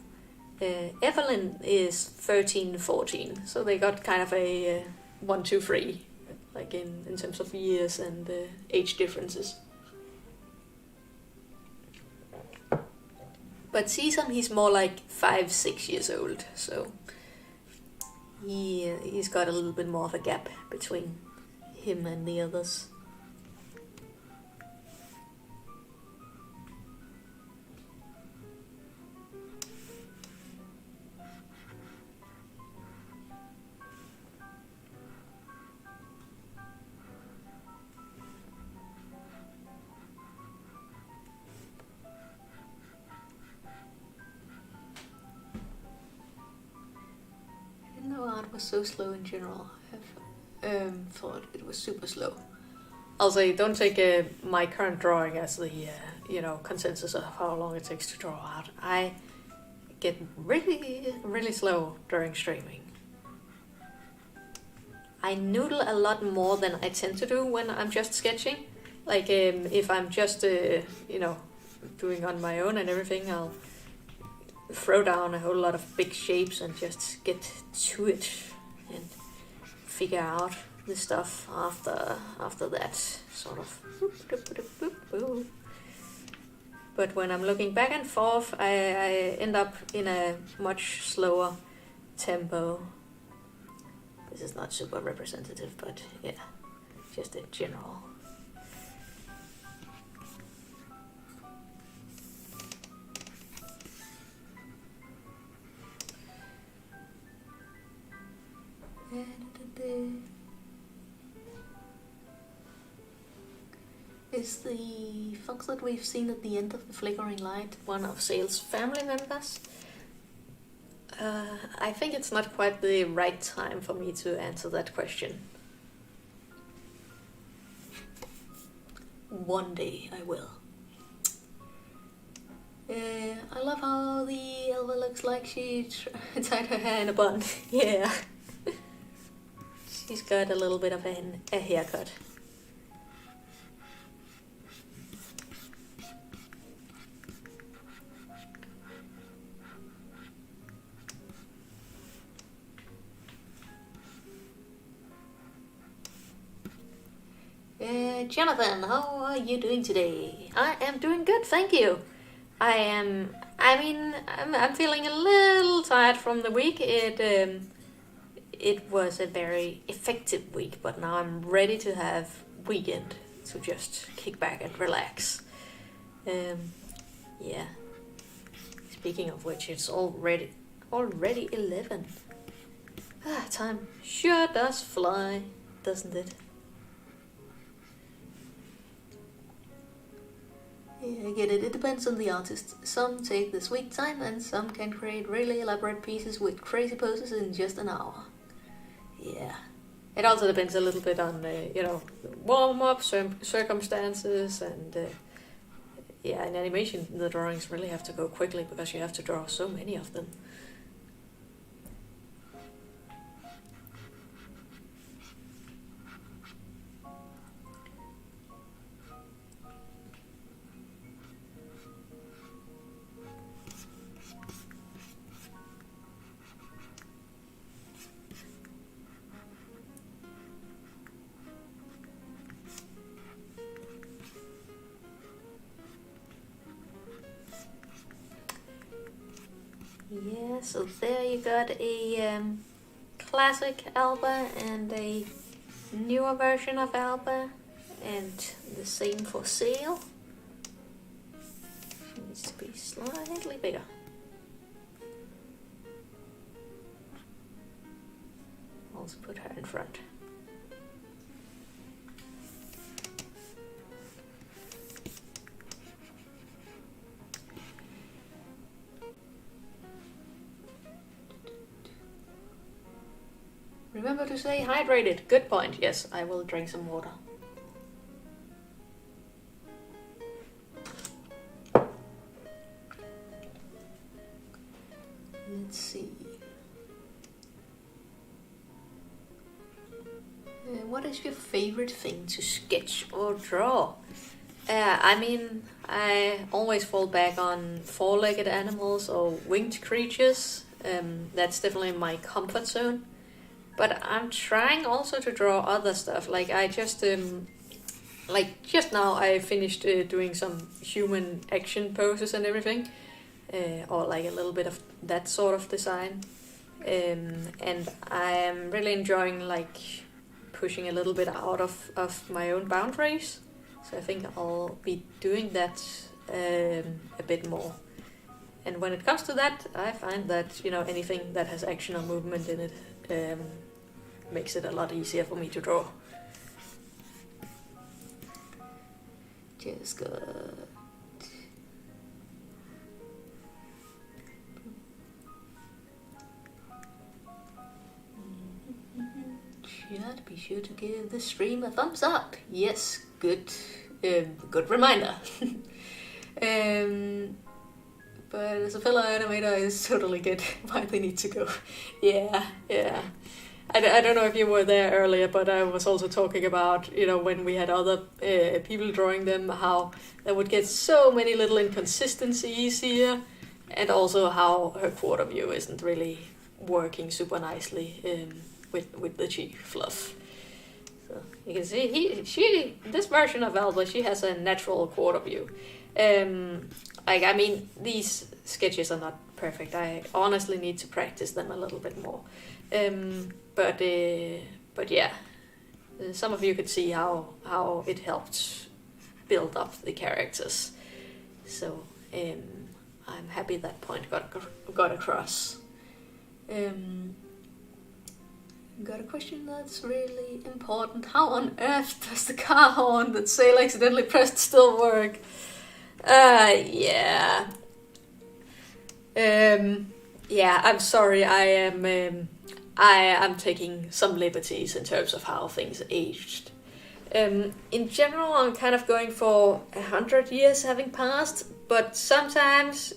Evelyn is 13, 14. So they got kind of a 1, 2, 3, like in terms of years and age differences. But Sesam, he's more like 5, 6 years old. So he's got a little bit more of a gap between him and the others. Art was so slow in general. I thought it was super slow. I'll say, don't take my current drawing as the consensus of how long it takes to draw art. I get really, really slow during streaming. I noodle a lot more than I tend to do when I'm just sketching. Like if I'm just doing on my own and everything, I'll throw down a whole lot of big shapes and just get to it and figure out the stuff after that sort of. But when I'm looking back and forth, I end up in a much slower tempo. This is not super representative, but yeah, just in general. Is the fox that we've seen at the end of the flickering light one of Zale's family members? I think it's not quite the right time for me to answer that question. One day I will. I love how the Elva looks like she tied her hair in a bun. Yeah. She's got a little bit of a haircut. Jonathan, how are you doing today? I am doing good, thank you. I'm feeling a little tired from the week. It was a very effective week, but now I'm ready to have weekend to just kick back and relax. Yeah. Speaking of which, it's already 11. Time sure does fly, doesn't it? Yeah, I get it. It depends on the artist. Some take the sweet time, and some can create really elaborate pieces with crazy poses in just an hour. Yeah. It also depends a little bit on, warm-up, circumstances, and in animation, the drawings really have to go quickly because you have to draw so many of them. Yeah, so there you got a classic Alba and a newer version of Alba, and the same for Zale. She needs to be slightly bigger. Also put her in front. Remember to stay hydrated. Good point. Yes, I will drink some water. Let's see. What is your favorite thing to sketch or draw? I mean, I always fall back on four-legged animals or winged creatures. That's definitely my comfort zone. But I'm trying also to draw other stuff. Like I just now I finished doing some human action poses and everything, or like a little bit of that sort of design. And I am really enjoying like pushing a little bit out of my own boundaries. So I think I'll be doing that a bit more. And when it comes to that, I find that anything that has action or movement in it makes it a lot easier for me to draw. Just good. Should be sure to give the stream a thumbs up. Yes, good reminder. But as a fellow animator, I totally get why they need to go. Yeah. I don't know if you were there earlier, but I was also talking about, when we had other people drawing them, how there would get so many little inconsistencies here, and also how her quarter view isn't really working super nicely with the cheek fluff. So you can see this version of Alba, she has a natural quarter view. These sketches are not perfect. I honestly need to practice them a little bit more. But yeah, some of you could see how it helped build up the characters. So I'm happy that point got across. Got a question that's really important. How on earth does the car horn that Zale accidentally pressed still work? Yeah. I'm sorry. I am taking some liberties in terms of how things aged. In general, I'm kind of going for 100 years having passed, but sometimes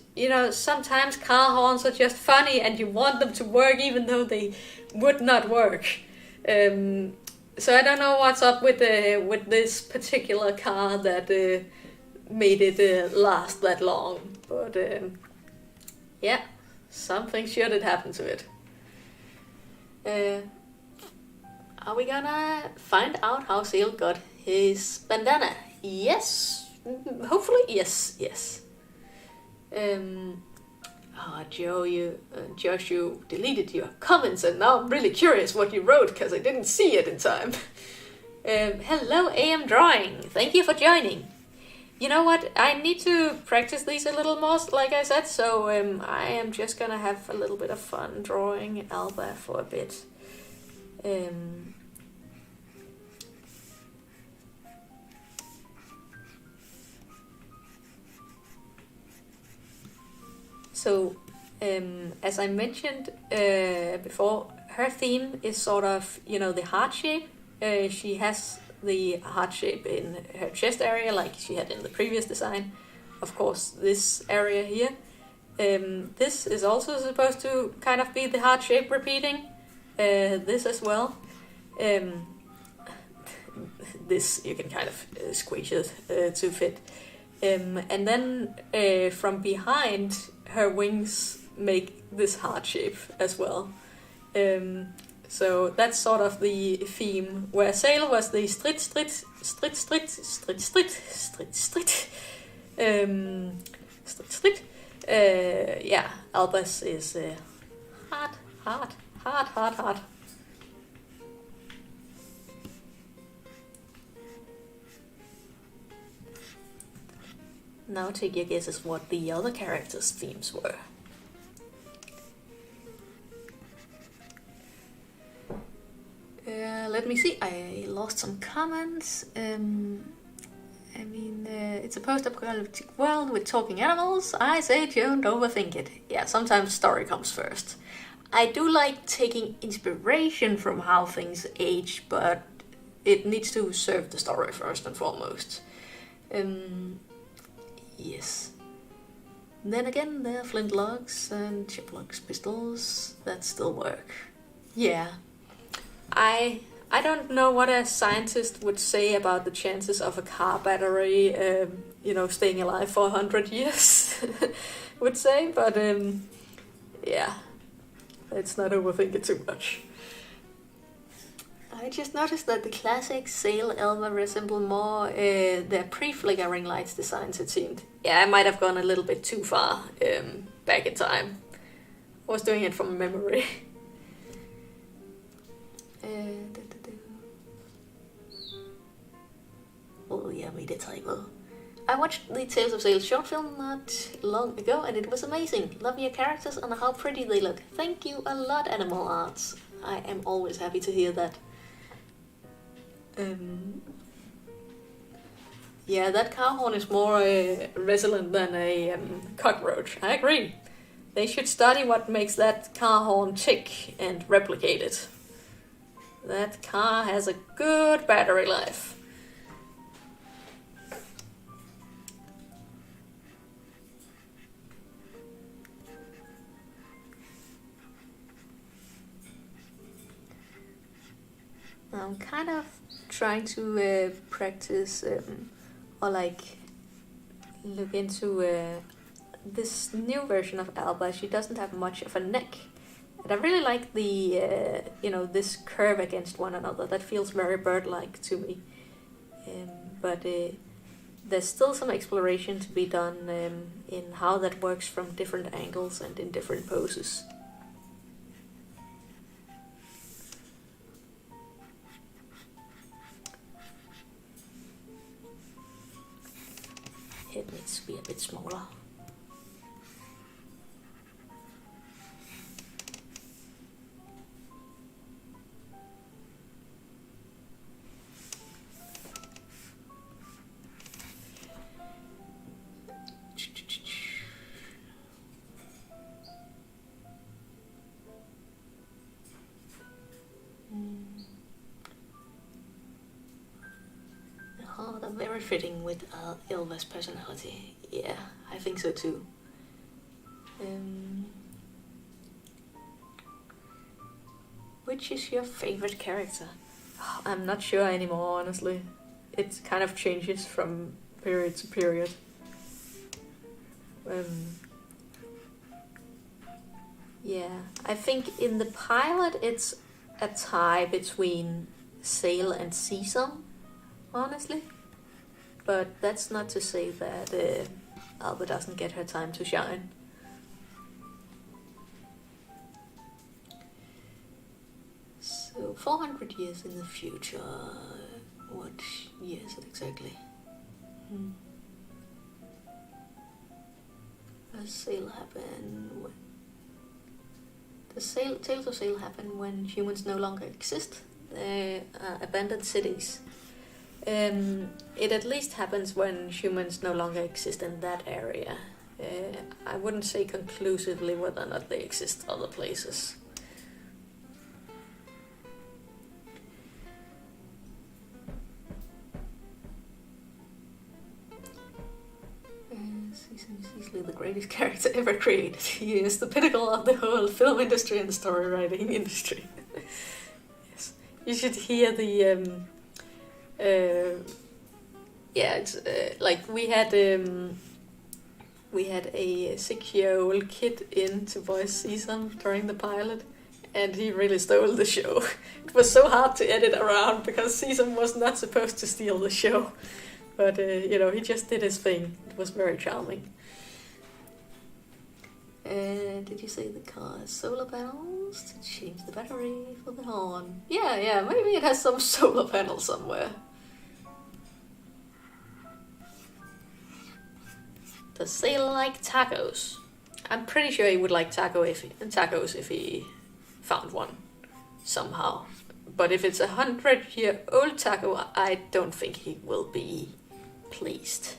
car horns are just funny and you want them to work even though they would not work. So I don't know what's up with this particular car that made it last that long, but yeah, something sure did happen to it. Are we gonna find out how Zale got his bandana? Yes, hopefully yes. Josh, you deleted your comments, and now I'm really curious what you wrote because I didn't see it in time. Hello, AM Drawing. Thank you for joining. You know what? I need to practice these a little more, like I said, so I am just gonna have a little bit of fun drawing Alba for a bit. So, as I mentioned before, her theme is sort of, the heart shape. She has the heart shape in her chest area, like she had in the previous design. Of course, this area here. This is also supposed to kind of be the heart shape repeating. This as well. This you can kind of squeeze it to fit. And then from behind, her wings make this heart shape as well. So that's sort of the theme, where Zale was the strit. Yeah, Albus is hot, hot, hot, hot, hot. Now take your guesses what the other characters' themes were. Let me see, I lost some comments. It's a post-apocalyptic world with talking animals. I say don't overthink it. Yeah, sometimes story comes first. I do like taking inspiration from how things age, but it needs to serve the story first and foremost. Yes. Then again, there are flintlocks and chiplock's pistols that still work. Yeah. I don't know what a scientist would say about the chances of a car battery, staying alive for 100 years, would say, but yeah, let's not overthink it too much. I just noticed that the classic Zale Elva resemble more their pre-flickering lights designs, it seemed. Yeah, I might have gone a little bit too far back in time. I was doing it from memory. Oh yeah, made a typo. I watched the Tales of Zale short film not long ago and it was amazing. Love your characters and how pretty they look. Thank you a lot, Animal Arts. I am always happy to hear that. Yeah, that car horn is more resilient than a cockroach. I agree. They should study what makes that car horn tick and replicate it. That car has a good battery life. I'm kind of trying to practice look into this new version of Alba. She doesn't have much of a neck. And I really like the, this curve against one another. That feels very bird-like to me. But there's still some exploration to be done in how that works from different angles and in different poses. Head needs to be a bit smaller. Very fitting with Ilva's personality. Yeah, I think so too. Which is your favorite character? Oh, I'm not sure anymore, honestly. It kind of changes from period to period. Yeah, I think in the pilot it's a tie between Zale and Sesam, honestly. But that's not to say that Alba doesn't get her time to shine. So 400 years in the future. What year is it exactly? Does Zale happen? Does Tales of Zale happen when humans no longer exist? Abandoned cities. It at least happens when humans no longer exist in that area. I wouldn't say conclusively whether or not they exist other places. Sesam is easily the greatest character ever created. He is the pinnacle of the whole film industry and the story writing industry. Yes, you should hear the. It's like we had a 6-year-old kid in to voice Sesam during the pilot, and he really stole the show. It was so hard to edit around because Sesam was not supposed to steal the show, but he just did his thing. It was very charming. Did you say the car has solar panels to change the battery for the horn? Yeah, maybe it has some solar panels somewhere. Does Zale like tacos? I'm pretty sure he would like tacos if he found one somehow. But if it's 100-year-old taco, I don't think he will be pleased.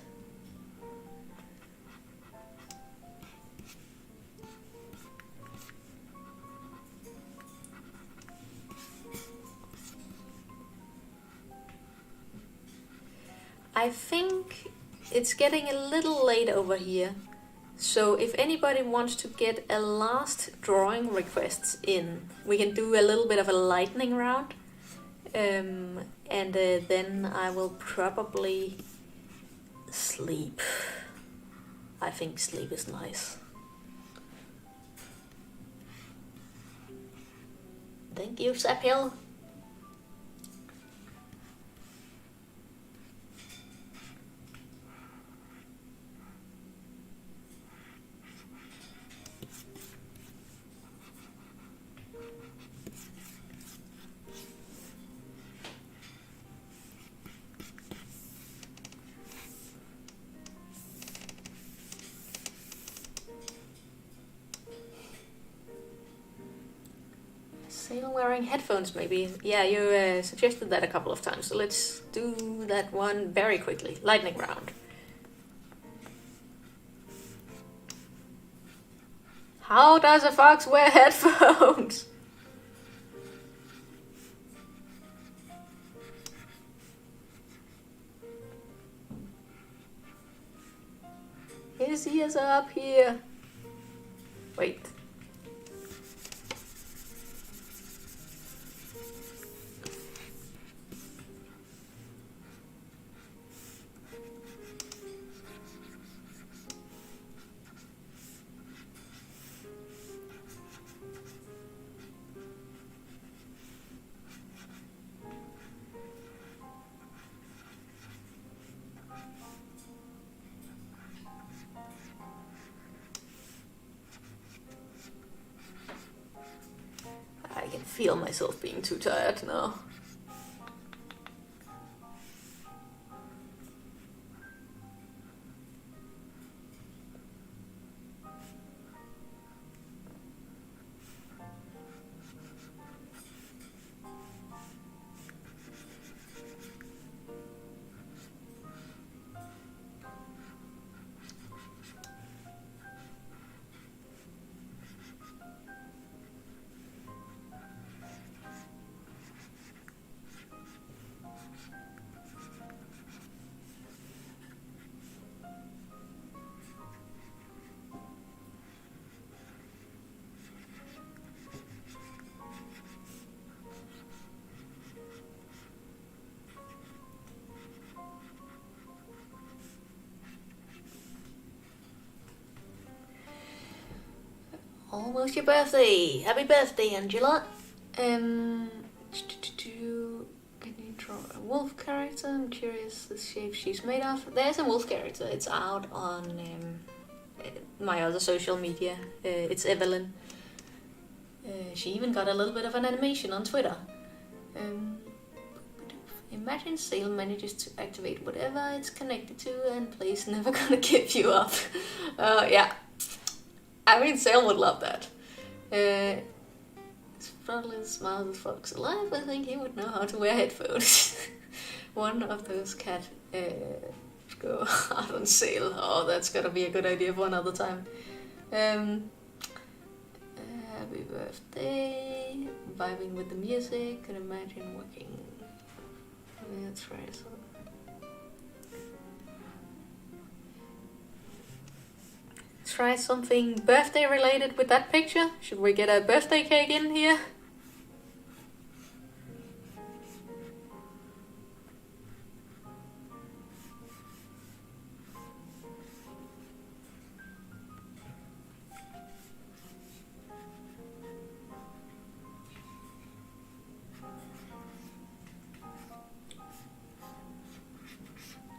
I think it's getting a little late over here. So if anybody wants to get a last drawing requests in, we can do a little bit of a lightning round. And then I will probably sleep. I think sleep is nice. Thank you, Saphill. Zale wearing headphones, maybe. Yeah, you suggested that a couple of times, so let's do that one very quickly. Lightning round. How does a fox wear headphones? His ears are up here. Wait. I can feel myself being too tired now. Almost your birthday. Happy birthday, Angela. Can you draw a wolf character? I'm curious the shape she's made of. There's a wolf character. It's out on my other social media. It's Evelyn. She even got a little bit of an animation on Twitter. Imagine Zale manages to activate whatever it's connected to and plays Never Gonna Give You Up. Yeah. I mean, Zale would love that. It's probably the smartest fox alive. I think he would know how to wear headphones. One of those cat go out on Zale. Oh, that's gotta be a good idea for another time. Happy birthday. Vibing with the music. Can imagine working. Let's try some. Try something birthday related with that picture. Should we get a birthday cake in here?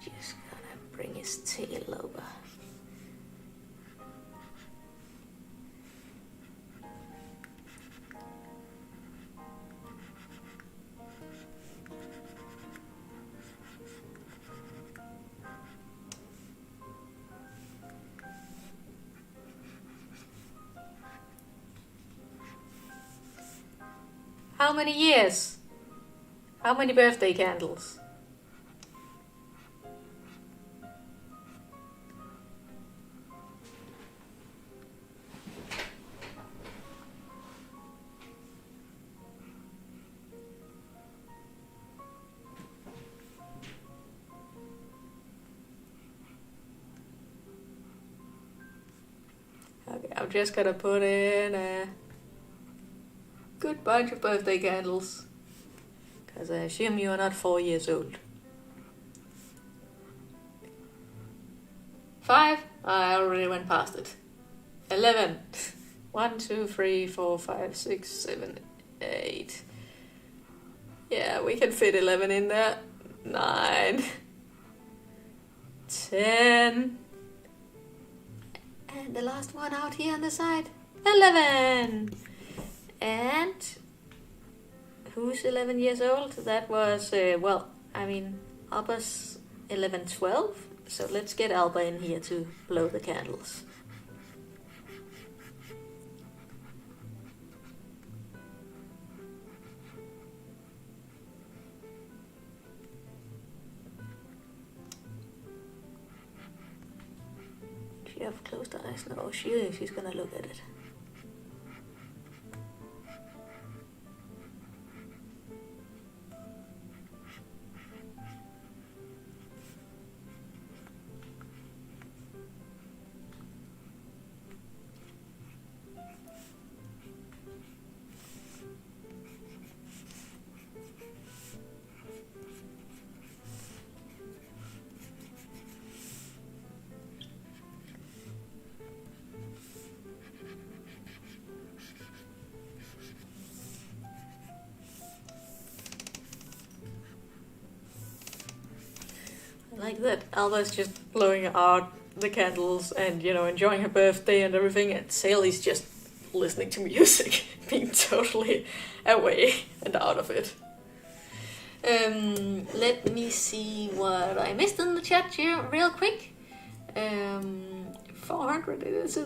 Just gonna bring his tail over. how many years? How many birthday candles? Okay, I'm just gonna put in a good bunch of birthday candles. Because I assume you are not 4 years old. 5? I already went past it. 11. 1, 2, 3, 4, 5, 6, 7, 8. Yeah, we can fit 11 in there. 9. 10. And the last one out here on the side. 11. And who's 11 years old? That was, Alba's 11, 12. So let's get Alba in here to blow the candles. She have closed eyes? No, she's gonna look at it. Like that Alba's just blowing out the candles and, enjoying her birthday and everything, and Zale is just listening to music, being totally away and out of it. Let me see what I missed in the chat here real quick. 400,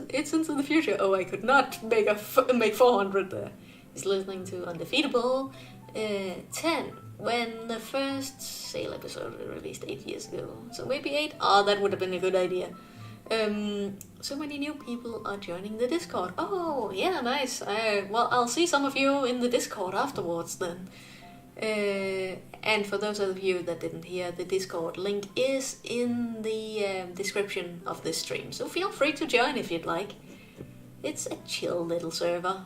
it's into the future. Oh, I could not make 400 there. He's listening to Undefeatable. 10. When the first Zale episode released 8 years ago. So maybe 8? Oh, that would have been a good idea. So many new people are joining the Discord. Oh, yeah, nice. I'll see some of you in the Discord afterwards then. And for those of you that didn't hear, the Discord link is in the description of this stream. So feel free to join if you'd like. It's a chill little server.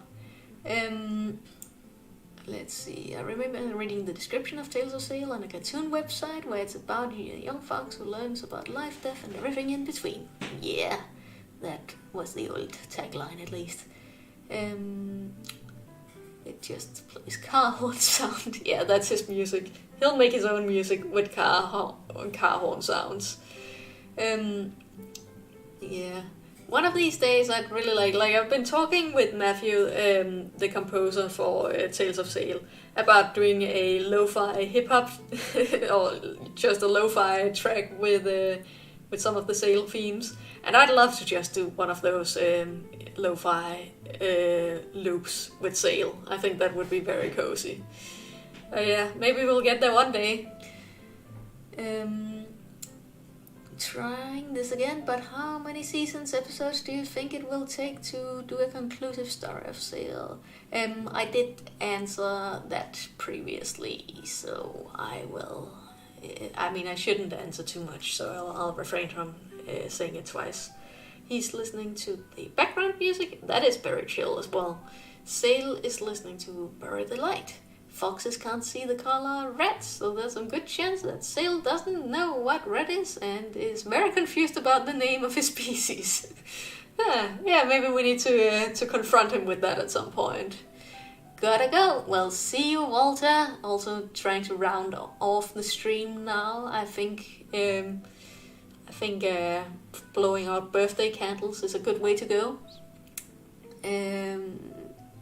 Let's see, I remember reading the description of Tales of Zale on a cartoon website where it's about a young fox who learns about life, death and everything in between. Yeah, that was the old tagline at least. It just plays car horn sound. Yeah, that's his music. He'll make his own music with car horn sounds. Yeah. One of these days I'd really like I've been talking with Matthew, the composer for Tales of Zale, about doing a lo-fi hip-hop, or just a lo-fi track with some of the Zale themes. And I'd love to just do one of those lo-fi loops with Zale. I think that would be very cozy. Yeah, maybe we'll get there one day. Trying this again, but how many episodes do you think it will take to do a conclusive story of Zale? I did answer that previously, so I will. I shouldn't answer too much, so I'll refrain from saying it twice. He's listening to the background music, that is very chill as well. Zale is listening to Bury the Light. Foxes can't see the color red, so there's some good chance that Zale doesn't know what red is and is very confused about the name of his species. Yeah, maybe we need to confront him with that at some point. Gotta go. Well, see you, Walter. Also trying to round off the stream now. I think blowing out birthday candles is a good way to go.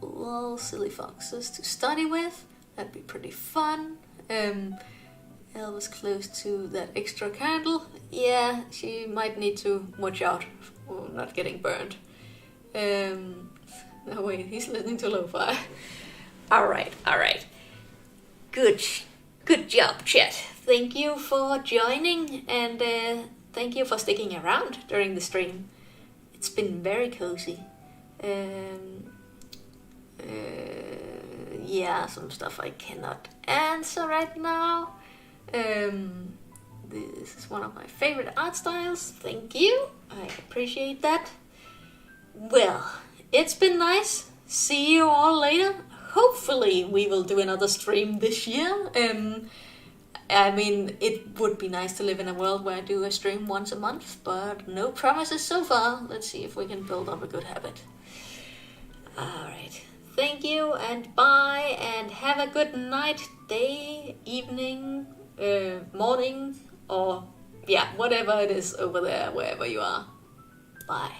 Well, silly foxes to study with. That'd be pretty fun. Elle was close to that extra candle. Yeah, she might need to watch out for not getting burned. No wait, he's listening to lo-fi. Alright. Good job, chat. Thank you for joining, and thank you for sticking around during the stream. It's been very cozy. Yeah, some stuff I cannot answer right now. This is one of my favorite art styles. Thank you. I appreciate that. Well, it's been nice. See you all later. Hopefully we will do another stream this year. I mean, it would be nice to live in a world where I do a stream once a month, but no promises so far. Let's see if we can build up a good habit. Alright. Thank you, and bye, and have a good night, day, evening, morning, or yeah, whatever it is over there, wherever you are. Bye.